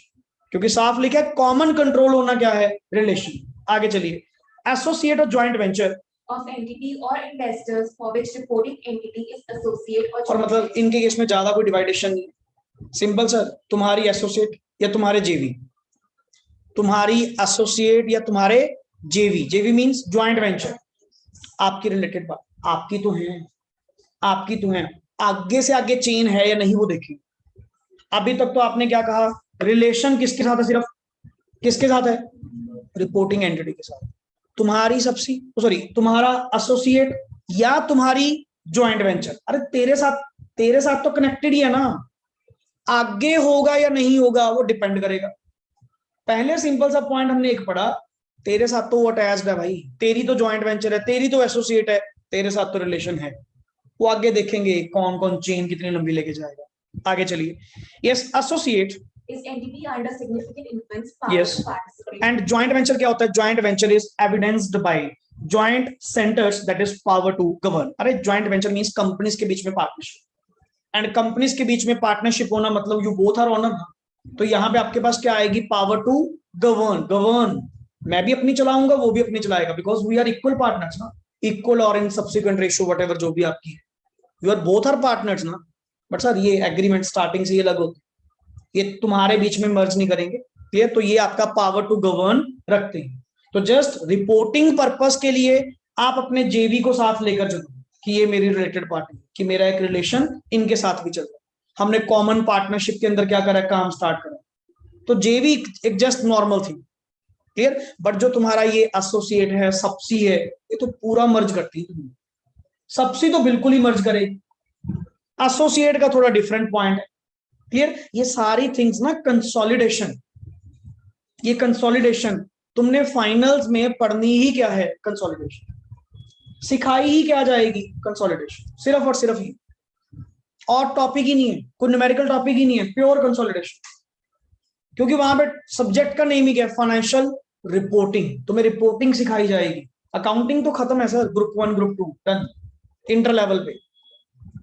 क्योंकि साफ लिखा है कॉमन कंट्रोल होना क्या है, रिलेशन। आगे चलिए, एसोसिएट और joint venture of entity or investors for which reporting entity is associate or और मतलब इनके केस में ज्यादा कोई डिवाइडेशन नहीं, सिंपल सर, तुम्हारी एसोसिएट या तुम्हारे जेवी, तुम्हारी एसोसिएट या तुम्हारे जेवी, जेवी मींस ज्वाइंट वेंचर, आपकी रिलेटेड बात, आपकी तो है, आपकी तो है, आगे से आगे चेन है या नहीं वो देखिए। अभी तक तो आपने क्या कहा, रिलेशन किसके साथ है, सिर्फ किसके साथ है, रिपोर्टिंग एंटिटी के साथ। तुम्हारी सब्सी, सॉरी तुम्हारा एसोसिएट या तुम्हारी ज्वाइंट वेंचर, अरे तेरे साथ तो कनेक्टेड ही है ना, आगे होगा या नहीं होगा वो डिपेंड करेगा। पहले सिंपल सा पॉइंट हमने एक पढ़ा, तेरे साथ तो वो अटैच्ड है भाई, तेरी तो ज्वाइंट वेंचर है, तेरी तो एसोसिएट है, तेरे साथ तो रिलेशन है। वो आगे देखेंगे कौन कौन चेन कितनी लंबी लेके जाएगा। आगे चलिए, yes, associate is entity under significant influence Yes. to participate. And joint venture क्या होता है, joint venture is evidenced by joint centres that is power to govern. अरे ज्वाइंट वेंचर मींस कंपनीज के बीच में पार्टनरशिप, एंड कंपनीज के बीच में पार्टनरशिप होना मतलब यू बोथ आर ओनर। तो यहाँ पे आपके पास क्या आएगी, पावर टू गवर्न, मैं भी अपनी चलाऊंगा, वो भी अपनी चलाएगा, because we are equal partners ना, इक्वल और इन सब्सिक्वेंट रेशियो व्हाटएवर जो भी आपकी है, you are both are partners ना। बट सर ये एग्रीमेंट स्टार्टिंग से ये अलग होती, ये तुम्हारे बीच में मर्ज नहीं करेंगे, क्लियर। तो ये आपका पावर टू गवर्न रखते हैं। तो जस्ट रिपोर्टिंग पर्पस के लिए आप अपने जेवी को साथ लेकर चलो कि ये मेरी रिलेटेड पार्टी, कि मेरा एक रिलेशन इनके साथ भी चल रहा है, हमने कॉमन पार्टनरशिप के अंदर क्या करा, काम स्टार्ट करा, तो जेवी एक जस्ट नॉर्मल थी, क्लियर। बट जो तुम्हारा ये एसोसिएट है, सबसी है, ये तो पूरा मर्ज करती है, सबसी तो बिल्कुल ही मर्ज करेगी, एसोसिएट का थोड़ा डिफरेंट पॉइंट है, क्लियर। ये सारी थिंग्स ना कंसोलिडेशन, ये कंसोलिडेशन तुमने फाइनल्स में पढ़नी ही क्या है, कंसोलिडेशन सिखाई ही क्या जाएगी, कंसोलिडेशन, सिर्फ और सिर्फ ही, और टॉपिक ही नहीं है, कोई न्यूमेरिकल टॉपिक ही नहीं है, प्योर कंसोलिडेशन। क्योंकि वहां पे सब्जेक्ट का नेम ही क्या है, फाइनेंशियल रिपोर्टिंग, तुम्हें रिपोर्टिंग सिखाई जाएगी। अकाउंटिंग तो खत्म है sir, group 1 group 2 done, inter level पे,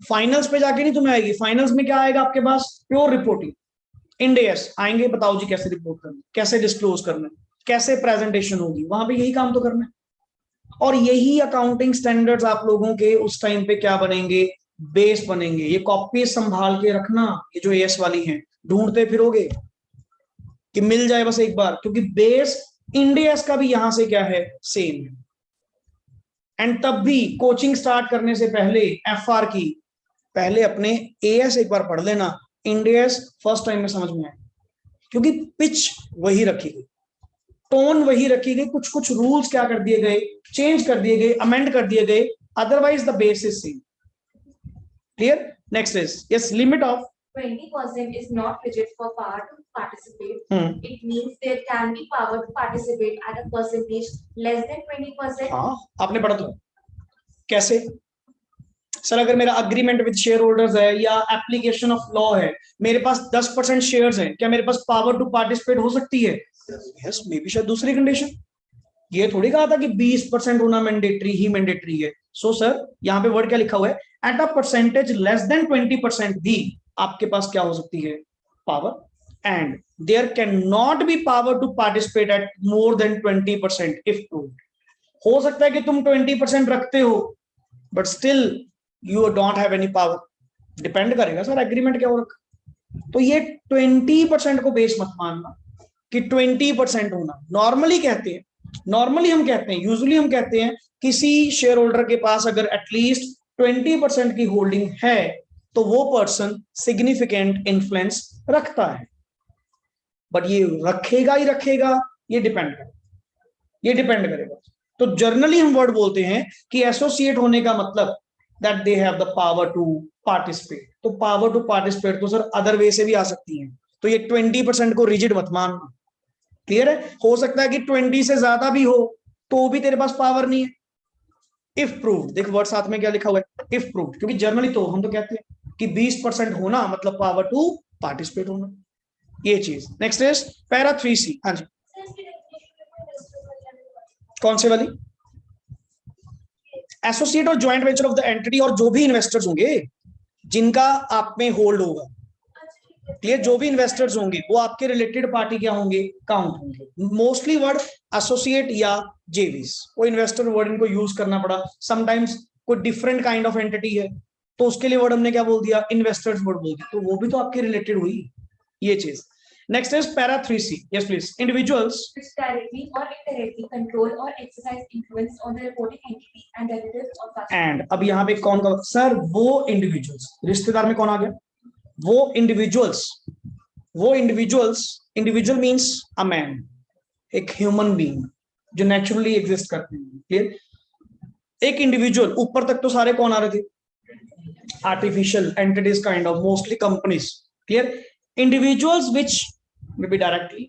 फाइनल्स पे जाके नहीं तुम्हें आएगी। फाइनल्स में क्या आएगा आपके पास, प्योर रिपोर्टिंग, इंडेस आएंगे, बताओ जी कैसे रिपोर्ट करना, कैसे डिस्क्लोज करना, कैसे प्रेजेंटेशन होगी, वहां पे यही काम तो करना है। और यही अकाउंटिंग स्टैंडर्ड्स आप लोगों के उस टाइम पे क्या बनेंगे, बेस बनेंगे। ये कॉपी संभाल के रखना, ये जो एस वाली हैं ढूंढते फिरोगे कि मिल जाए बस एक बार, क्योंकि बेस इंडियस का भी यहां से क्या है, सेम है। एंड तब भी कोचिंग स्टार्ट करने से पहले एफआर की पहले अपने एएस एक बार पढ़ लेना, इंडियस फर्स्ट टाइम में समझ में आए, क्योंकि पिच वही रखी गई, टोन वही रखी गई, कुछ कुछ रूल्स क्या कर दिए गए, चेंज कर दिए गए, अमेंड कर दिए गए, otherwise the base is same. Clear? Next is yes, limit of 20% is not rigid for power to participate. It means there can be power to participate at a percentage less than 20%. हाँ, आपने पढ़ा तो कैसे sir, अगर मेरा agreement with share holders है या application of law है, मेरे पास 10% शेयर्स हैं, क्या मेरे पास पावर टू पार्टिसिपेट हो सकती है? यस, मे बी शायद दूसरी कंडीशन। ये थोड़ी कहा था कि 20% होना मैंडेटरी ही मैंडेटरी है। सो सर यहाँ पे वर्ड क्या लिखा हुआ है, at a percentage less than 20% भी आपके पास क्या हो सकती है, power, and there can not be power to participate at more than 20% if proved. हो सकता है कि तुम 20% रखते हो but still you don't have any power, depend करेगा सर एग्रीमेंट क्या हो रखा। तो ये 20% को बेस मत मानना कि 20% होना। नॉर्मली कहते हैं, नॉर्मली हम कहते हैं, यूजुअली हम कहते हैं किसी शेयर होल्डर के पास अगर एटलीस्ट 20% की होल्डिंग है तो वो पर्सन सिग्निफिकेंट इन्फ्लुएंस रखता है। बट ये रखेगा ही रखेगा, ये डिपेंड करेगा, ये डिपेंड करेगा। तो जर्नली हम वर्ड बोलते हैं कि एसोसिएट होने का मतलब that they have the power to participate. तो पावर टू पार्टिसिपेट तो सर अदर वे से भी आ सकती है, तो ये 20% को रिजिड मत मानना। क्लियर है? हो सकता है कि 20 से ज्यादा भी हो तो भी तेरे पास पावर नहीं है, इफ प्रूव्ड। देख वर्ड साथ में क्या लिखा हुआ है, इफ प्रूव्ड, क्योंकि जनरली तो हम तो कहते हैं कि 20% होना मतलब पावर टू पार्टिसिपेट होना, ये चीज। Next is para 3C। हाँ जी, कौन से वाली? एसोसिएट और joint venture of the entity, और जो भी इन्वेस्टर्स होंगे जिनका आप में होल्ड होगा। क्लियर? जो भी इन्वेस्टर्स होंगे वो आपके रिलेटेड पार्टी क्या होंगे, काउंट होंगे। मोस्टली वर्ड एसोसिएट या जेवीज, वो इन्वेस्टर वर्ड इनको यूज करना पड़ा। समटाइम्स कोई डिफरेंट काइंड ऑफ एंटिटी है तो उसके लिए वर्ड हमने क्या बोल दिया, इन्वेस्टर्स वर्ड बोल दिया, तो वो भी तो आपके रिलेटेड हुई, ये चीज। Next is para 3C। Yes please. Individuals which directly or indirectly control or exercise influence on the reporting entity and derivatives of such. And अब यहाँ पे कौन का सर, वो इंडिविजुअल्स, रिश्तेदार में कौन आ गया, वो इंडिविजुअल्स, वो individuals, individual means a man, एक ह्यूमन बीइंग जो नेचुरली एग्जिस्ट करते हैं। क्लियर? एक इंडिविजुअल, ऊपर तक तो सारे कौन आ रहे थे, artificial entities kind of, mostly companies. Clear? Individuals which may be directly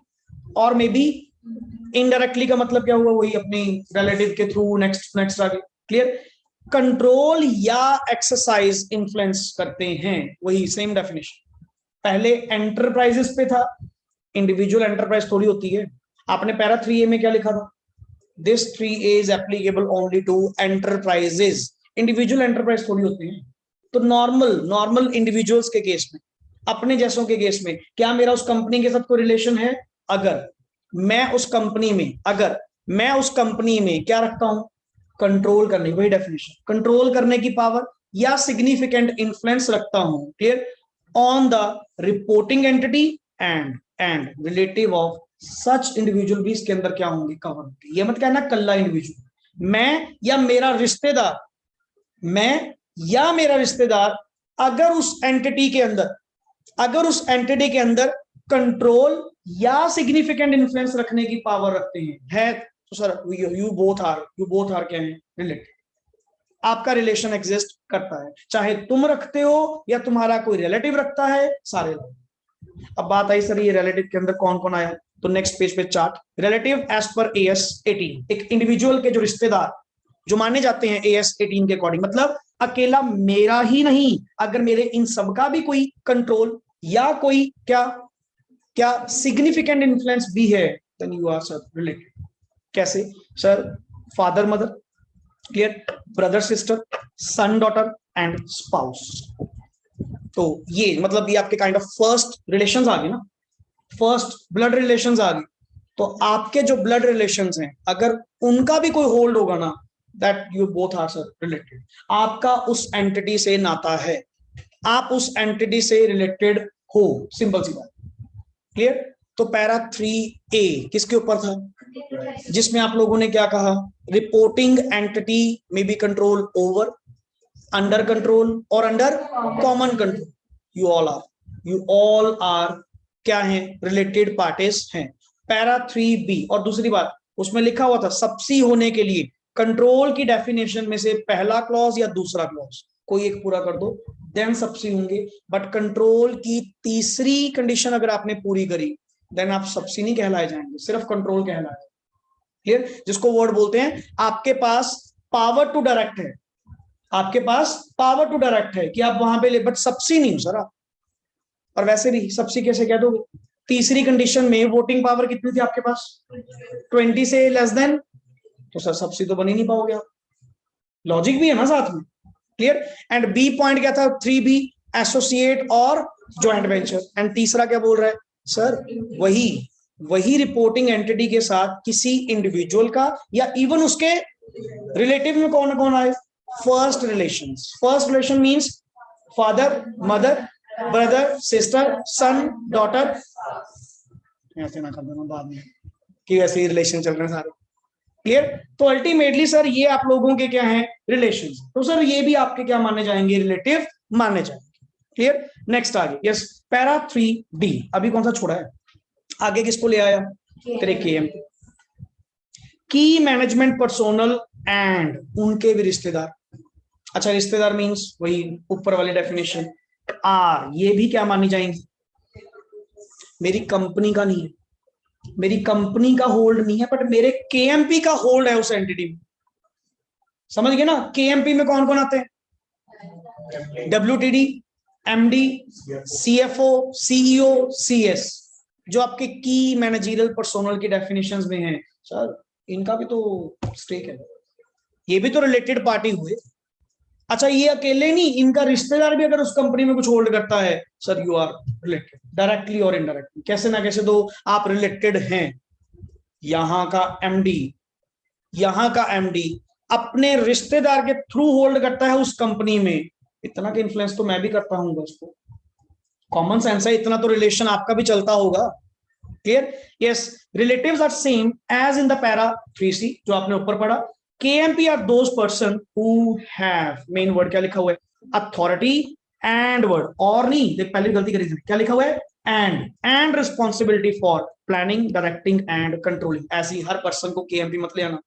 और मे बी इनडायरेक्टली का मतलब क्या हुआ, वही अपनी रिलेटिव के थ्रू, नेक्स्ट आगे। क्लियर? कंट्रोल या एक्सरसाइज इन्फ्लुएंस करते हैं, वही सेम डेफिनेशन। पहले एंटरप्राइजेस पे था, इंडिविजुअल एंटरप्राइज थोड़ी होती है। आपने पैरा 3A में क्या लिखा था, this 3A is applicable only to enterprises, individual enterprise थोड़ी होती है। तो नॉर्मल इंडिविजुअल्स के केस में, अपने जैसों के केस में, क्या मेरा उस कंपनी के साथ कोई रिलेशन है? अगर मैं उस कंपनी में क्या रखता हूं, कंट्रोल करने, वही डेफिनेशन, कंट्रोल करने की पावर या सिग्निफिकेंट इन्फ्लुएंस रखता हूं। Clear? On the reporting entity and relative of such individual भी इसके अंदर क्या होंगे, कवर होंगे। ये मत कहना कल्ला इंडिविजुअल, मैं या मेरा रिश्तेदार, अगर उस एंटिटी के अंदर कंट्रोल या सिग्निफिकेंट इन्फ्लुएंस रखने की पावर रखते हैं, है तो सर यू बोथ आर क्या है, रिलेटेड। आपका रिलेशन एग्जिस्ट करता है, चाहे तुम रखते हो या तुम्हारा कोई रिलेटिव रखता है, सारे लोग। अब बात आई सर ये रिलेटिव के अंदर कौन कौन आया, तो नेक्स्ट पेज पे चार्ट। रिलेटिव एज पर AS 18, एक इंडिविजुअल के जो रिश्तेदार जो माने जाते हैं AS 18 के अकॉर्डिंग, मतलब अकेला मेरा ही नहीं, अगर मेरे इन सबका भी कोई कंट्रोल या कोई क्या सिग्निफिकेंट इन्फ्लुएंस भी है, then you are sir related. कैसे sir? Father mother, clear? Brother sister, son daughter and spouse. तो ये मतलब ये आपके काइंड ऑफ फर्स्ट रिलेशंस आ गए ना, फर्स्ट ब्लड रिलेशंस आ गए। तो आपके जो ब्लड रिलेशंस हैं, अगर उनका भी कोई होल्ड होगा ना, that you both are sir related, आपका उस एंटिटी से नाता है, आप उस एंटिटी से रिलेटेड हो, सिंपल सी बात, क्लियर। तो पैरा 3A किसके ऊपर था, जिसमें आप लोगों ने क्या कहा, रिपोर्टिंग एंटिटी में be control over, under control और under common control, you all are क्या है, रिलेटेड पार्टीज हैं। पैरा 3B, और दूसरी बात उसमें लिखा हुआ था सबसी होने के लिए कंट्रोल की डेफिनेशन में से पहला क्लॉज या दूसरा क्लॉज कोई एक पूरा कर दो, देन सबसी होंगे। बट कंट्रोल की तीसरी कंडीशन अगर आपने पूरी करी देन आप सबसी नहीं कहलाए जाएंगे, सिर्फ कंट्रोल कहलाए, क्लियर। जिसको वर्ड बोलते हैं आपके पास पावर टू डायरेक्ट है, आपके पास पावर टू डायरेक्ट है कि आप वहां पे ले, बट सबसी नहीं हो सर आप। और वैसे भी सबसी कैसे कह दोगे, तीसरी कंडीशन में वोटिंग पावर कितनी थी आपके पास, 20 से लेस देन, तो सर सबसी तो बन ही नहीं पाओगे आप, लॉजिक भी है ना साथ में, क्लियर। एंड बी पॉइंट क्या था 3B, एसोसिएट और ज्वाइंट वेंचर। एंड तीसरा क्या बोल रहा है सर, वही रिपोर्टिंग एंटिटी के साथ किसी इंडिविजुअल का या इवन उसके रिलेटिव में कौन कौन आए, first relation means father mother brother sister son daughter, ऐसे ना कर देना बाद में कि ऐसे ही रिलेशन चल रहे हैं सारे, क्लियर। तो अल्टीमेटली सर ये आप लोगों के क्या हैं, रिलेशंस, तो सर ये भी आपके क्या माने जाएंगे, रिलेटिव माने जाएंगे, क्लियर। नेक्स्ट आगे, यस पैरा 3D, अभी कौन सा छोड़ा है, आगे किसको ले आया, तेरे KMP, की मैनेजमेंट पर्सोनल एंड उनके भी रिश्तेदार। अच्छा रिश्तेदार मींस वही ऊपर वाली डेफिनेशन, आर ये भी क्या मानी जाएंगी, मेरी कंपनी का नहीं है, मेरी कंपनी का होल्ड नहीं है, बट मेरे KMP का होल्ड है उस एंटिटी में, समझ गए ना। KMP में कौन कौन आते हैं, WTD MD CFO CEO CS, जो आपके की मैनेजरियल पर्सोनल की डेफिनेशंस में हैं सर, इनका भी तो स्टेक है, ये भी तो रिलेटेड पार्टी हुए। अच्छा ये अकेले नहीं, इनका रिश्तेदार भी अगर उस कंपनी में कुछ होल्ड करता है sir, you are related directly और इनडायरेक्टली, कैसे ना कैसे तो आप रिलेटेड हैं। यहां का MD अपने रिश्तेदार के थ्रू होल्ड करता है उस कंपनी में, इतना का इन्फ्लुएंस तो मैं भी करता हूँ उसको, कॉमन सेंस है, इतना तो रिलेशन आपका भी चलता होगा, clear. Yes relatives are same as in the para 3C जो आपने ऊपर पढ़ा। KMP are those person who have, main word क्या लिखा हुआ है, अथॉरिटी एंड वर्ड, और नहीं देख पहले गलती करी थी, क्या लिखा हुआ है, and responsibility for planning directing and controlling. ऐसी हर पर्सन को KMP मत ले आना,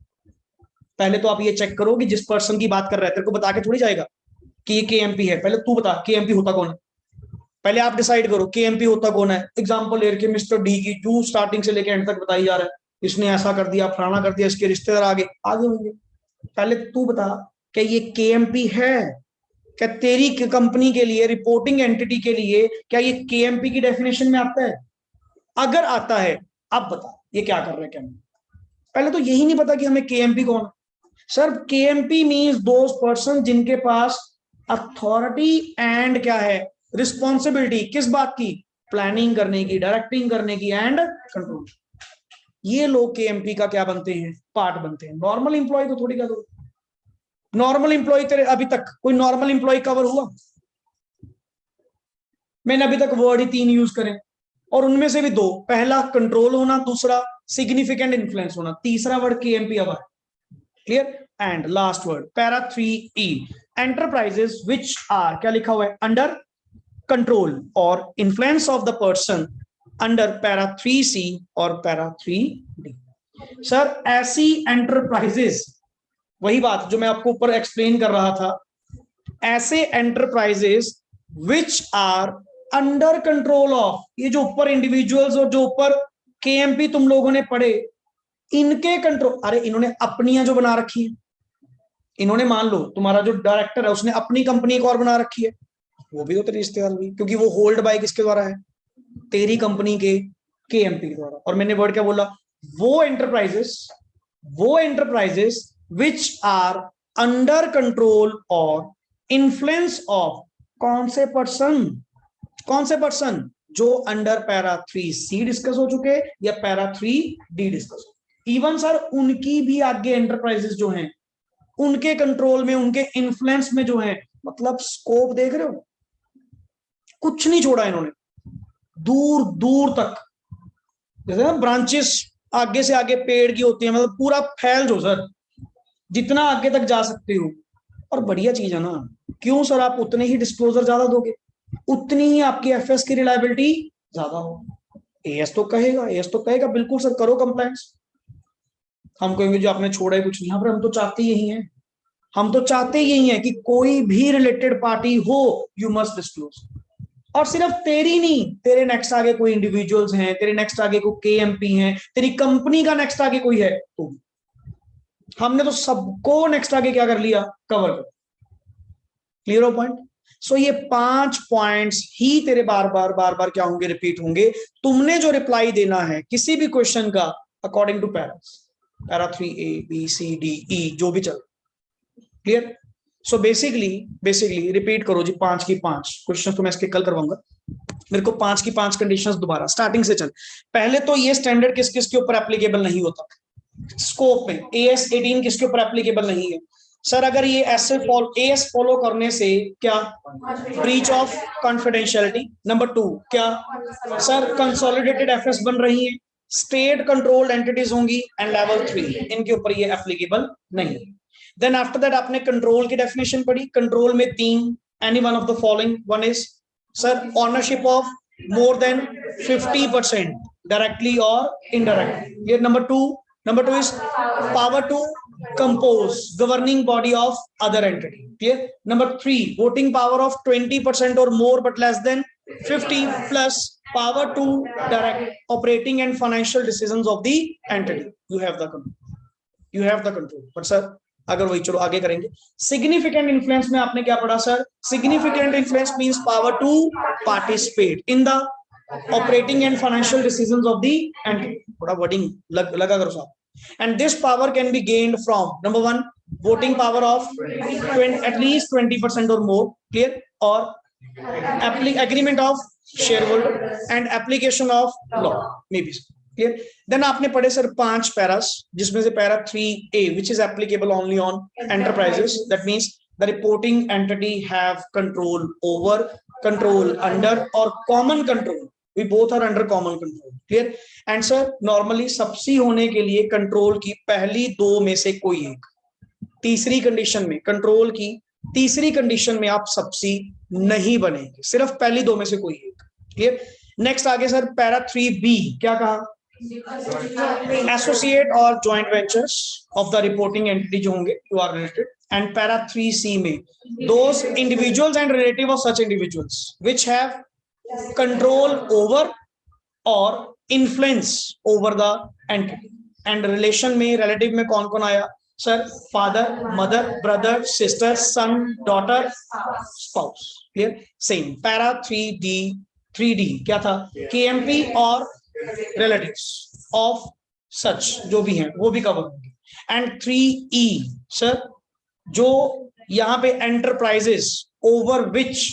पहले तो आप ये चेक करो कि जिस पर्सन की बात कर रहा है तेरे को बता के थोड़ी जाएगा कि ये KMP है, पहले तू बता KMP होता कौन है, पहले आप डिसाइड करो KMP होता कौन है। एग्जांपल लेके मिस्टर डी की जो स्टार्टिंग से लेके एंड तक बताई जा रहा है, इसने ऐसा कर दिया फलाना कर दिया, इसके रिश्तेदार आगे होंगे, पहले तू बता क्या ये KMP है, क्या तेरी कंपनी के लिए रिपोर्टिंग एंटिटी के लिए क्या ये KMP की डेफिनेशन में आता है, अगर आता है अब बता ये क्या कर रहे हैं, क्या पहले तो यही नहीं पता कि हमें KMP कौन है। Sir KMP means those person जिनके पास अथॉरिटी एंड क्या है, रिस्पॉन्सिबिलिटी किस बात की, प्लानिंग करने की, डायरेक्टिंग करने की एंड कंट्रोल, ये लोग KMP का क्या बनते हैं, पार्ट बनते हैं। नॉर्मल इंप्लॉय तो थोड़ी क्या दो, नॉर्मल इंप्लॉय तेरे अभी तक कोई नॉर्मल इंप्लॉय कवर हुआ, मैंने अभी तक वर्ड ही 3 यूज करे और उनमें से भी 2, पहला कंट्रोल होना, दूसरा सिग्निफिकेंट इन्फ्लुएंस होना, तीसरा वर्ड KMP आवा, clear. And last word para 3E, enterprises which are क्या लिखा हुआ है, अंडर कंट्रोल और influence of the person under para 3C और पैरा 3D। सर ऐसी एंटरप्राइजेस, वही बात जो मैं आपको ऊपर एक्सप्लेन कर रहा था, ऐसे enterprises which are under control of, ये जो ऊपर इंडिविजुअल्स और जो ऊपर KMP तुम लोगों ने पढ़े, इनके कंट्रोल, अरे इन्होंने अपनियां जो बना रखी है, इन्होंने मान लो तुम्हारा जो डायरेक्टर है उसने अपनी कंपनी एक और बना रखी है, वो भी तो तेरी रिश्तेदार हुई, क्योंकि वो होल्ड बाय किसके द्वारा है, तेरी कंपनी के KMP के द्वारा। और मैंने वर्ड क्या बोला, वो enterprises which are under control और इन्फ्लुएंस ऑफ कौन से पर्सन जो अंडर पैरा 3C डिस्कस हो चुके या पैरा 3D डिस्कस हो। इवन सर उनकी भी आगे एंटरप्राइजेस जो हैं उनके कंट्रोल में, उनके इन्फ्लुएंस में जो है, मतलब स्कोप देख रहे हो, कुछ नहीं छोड़ा इन्होंने, दूर दूर तक। जैसे ना ब्रांचेस आगे से आगे पेड़ की होती है, मतलब पूरा फैल जो सर, जितना आगे तक जा सकते हो। और बढ़िया चीज है ना, क्यों सर, आप उतने ही डिस्क्लोजर ज्यादा दोगे, उतनी ही आपकी एफएस की रिलायबिलिटी ज्यादा हो। एएस तो कहेगा, एएस तो कहेगा बिल्कुल सर करो कंप्लायंस। हम कहेंगे जो आपने छोड़ा है कुछ नहीं, यहाँ पर हम तो चाहते यही हैं, हम तो चाहते यही है कि कोई भी रिलेटेड पार्टी हो, यू मस्ट डिस्क्लोज। और सिर्फ तेरी नहीं, तेरे नेक्स्ट आगे कोई इंडिविजुअल्स हैं, तेरे नेक्स्ट आगे कोई केएमपी हैं, तेरी कंपनी का नेक्स्ट आगे कोई है, तो हमने तो सबको नेक्स्ट आगे क्या कर लिया, कवर कर। क्लियर हो पॉइंट? सो ये 5 पॉइंट्स ही तेरे बार बार बार बार क्या होंगे, रिपीट होंगे। तुमने जो रिप्लाई देना है किसी भी क्वेश्चन का according to para 3A B C D E जो भी चल। क्लियर? सो बेसिकली रिपीट करो जी 5 की 5 क्वेश्चन तो मैं इसके कल करवाऊंगा। मेरे को 5 की 5 कंडीशंस दोबारा स्टार्टिंग से चल। पहले तो ये स्टैंडर्ड किस किस के ऊपर एप्लीकेबल नहीं होता स्कोप में, AS 18 किसके ऊपर एप्लीकेबल नहीं है सर? अगर ये ऐसे AS फॉलो करने से क्या, ब्रीच ऑफ कॉन्फिडेंशियलिटी। नंबर 2 क्या सर, कंसोलिडेटेड एफएस बन रही है, स्टेट कंट्रोल्ड एंटिटीज होंगी, एंड लेवल 3 इनके ऊपर ये एप्लीकेबल नहीं। देन आफ्टर दैट आपने कंट्रोल की डेफिनेशन पढ़ी। कंट्रोल में 3, any one of the following. One is sir ownership of more than 50% directly और इनडायरेक्टली। ये number 2 is power to compose governing body of other entity. Clear? Number 3, voting power of 20% or more but less than 50, plus power to direct operating and financial decisions of the entity. You have the control. But sir, अगर वही चलो आगे करेंगे। Significant influence में आपने क्या पढ़ा sir? Significant influence means power to participate in the operating and financial decisions of the entity. थोड़ा वर्डिंग लगा करो साहब। And this power can be gained from number 1, voting power of at least 20% or more. Clear? Or agreement of shareholder and application of law, maybe. Clear? Then आपने पढ़े sir 5 Paris, जिसमें से para 3A which is applicable only on enterprises. That means the reporting entity have control over, control under or common control. We both are under common control. Clear? And sir, normally सबसी होने के लिए control की पहली 2 में से कोई एक, तीसरी कंडीशन में, कंट्रोल की तीसरी कंडीशन में आप सबसी नहीं बनेंगे, सिर्फ पहली 2 में से कोई एक। क्लियर? नेक्स्ट आगे सर पैरा 3B क्या कहा? एसोसिएट और joint ventures of the reporting entity जो होंगे you are related. And para 3C में those individuals and relative of such individuals which have control over or influence over the entity. And relation में, relative में कौन कौन आया sir? father, mother, brother, sister, son, daughter, spouse. Clear? Same para 3D क्या था? KMP और relatives of such जो भी हैं वो भी कवर होंगे। एंड 3E सर, जो यहाँ पे enterprises over which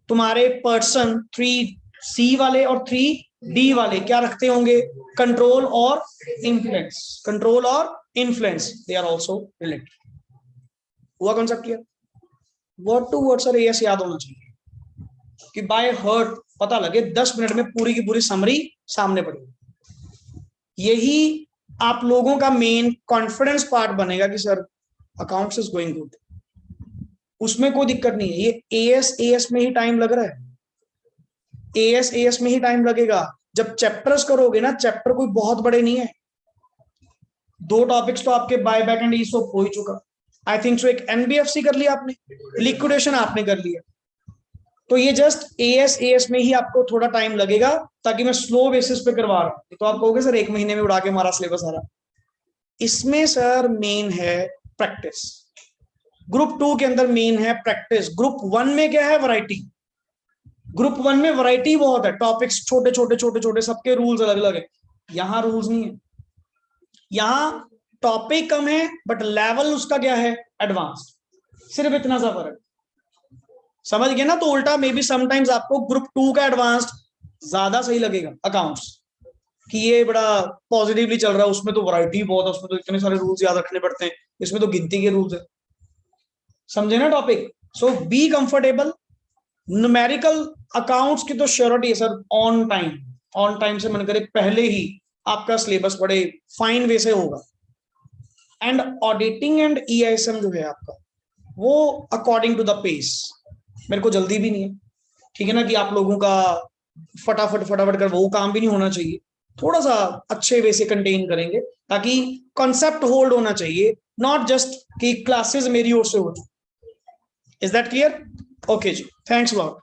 तुम्हारे पर्सन 3C वाले और 3D वाले क्या रखते होंगे? कंट्रोल और इन्फ्लुएंस। कंट्रोल और influence, they are also related. हुआ concept clear? Word to word sir AS याद होना चाहिए कि बाय हर्ट पता लगे, 10 मिनट में पूरी की पूरी समरी सामने पड़ेगी। यही आप लोगों का मेन कॉन्फिडेंस पार्ट बनेगा कि sir accounts is going good, उसमें कोई दिक्कत नहीं है। ये एएस में ही टाइम लग रहा है, एएस में ही टाइम लगेगा। जब चैप्टर्स करोगे ना, चैप्टर कोई बहुत बड़े नहीं है, 2 टॉपिक्स तो आपके बाय बैक एंड ईसोप हो ही चुका। आई थिंक सो एक एनबीएफसी कर लिया आपने, लिक्विडेशन आपने कर लिया, तो ये जस्ट एएस में ही आपको थोड़ा टाइम लगेगा, ताकि मैं स्लो बेसिस पे करवा रहा हूं। तो आप कहोगे सर 1 महीने में उड़ा के हमारा सिलेबस आ रहा। इसमें सर मेन है प्रैक्टिस। ग्रुप 2 के अंदर मेन है प्रैक्टिस। ग्रुप 1 में क्या है? वैरायटी। ग्रुप 1 में वैरायटी बहुत है, टॉपिक्स छोटे छोटे सबके रूल्स अलग अलग है। यहां रूल्स नहीं है, यहां टॉपिक कम है बट लेवल उसका क्या है? एडवांस्ड। सिर्फ इतना सा फर्क, समझ गए ना? तो उल्टा मे बी समटाइम्स आपको ग्रुप 2 का एडवांस्ड ज्यादा सही लगेगा अकाउंट्स, कि ये बड़ा पॉजिटिवली चल रहा है, उसमें तो वैरायटी बहुत है, उसमें तो इतने सारे रूल्स याद रखने पड़ते हैं, इसमें तो गिनती के रूल्स है। समझे ना topic? So be comfortable. Numerical accounts की तो श्योरिटी है सर, ऑन टाइम से मन करे पहले ही आपका सिलेबस बड़े फाइन वे से होगा। एंड ऑडिटिंग एंड ईआईएसएम जो है आपका, वो अकॉर्डिंग टू द पेस, मेरे को जल्दी भी नहीं है, ठीक है ना, कि आप लोगों का फटाफट कर वो काम भी नहीं होना चाहिए, थोड़ा सा अच्छे वे से कंटेन करेंगे ताकि कॉन्सेप्ट होल्ड होना चाहिए, नॉट जस्ट कि क्लासेस मेरी ओर से हो। Is that clear? ओके जी, थैंक्स लॉट।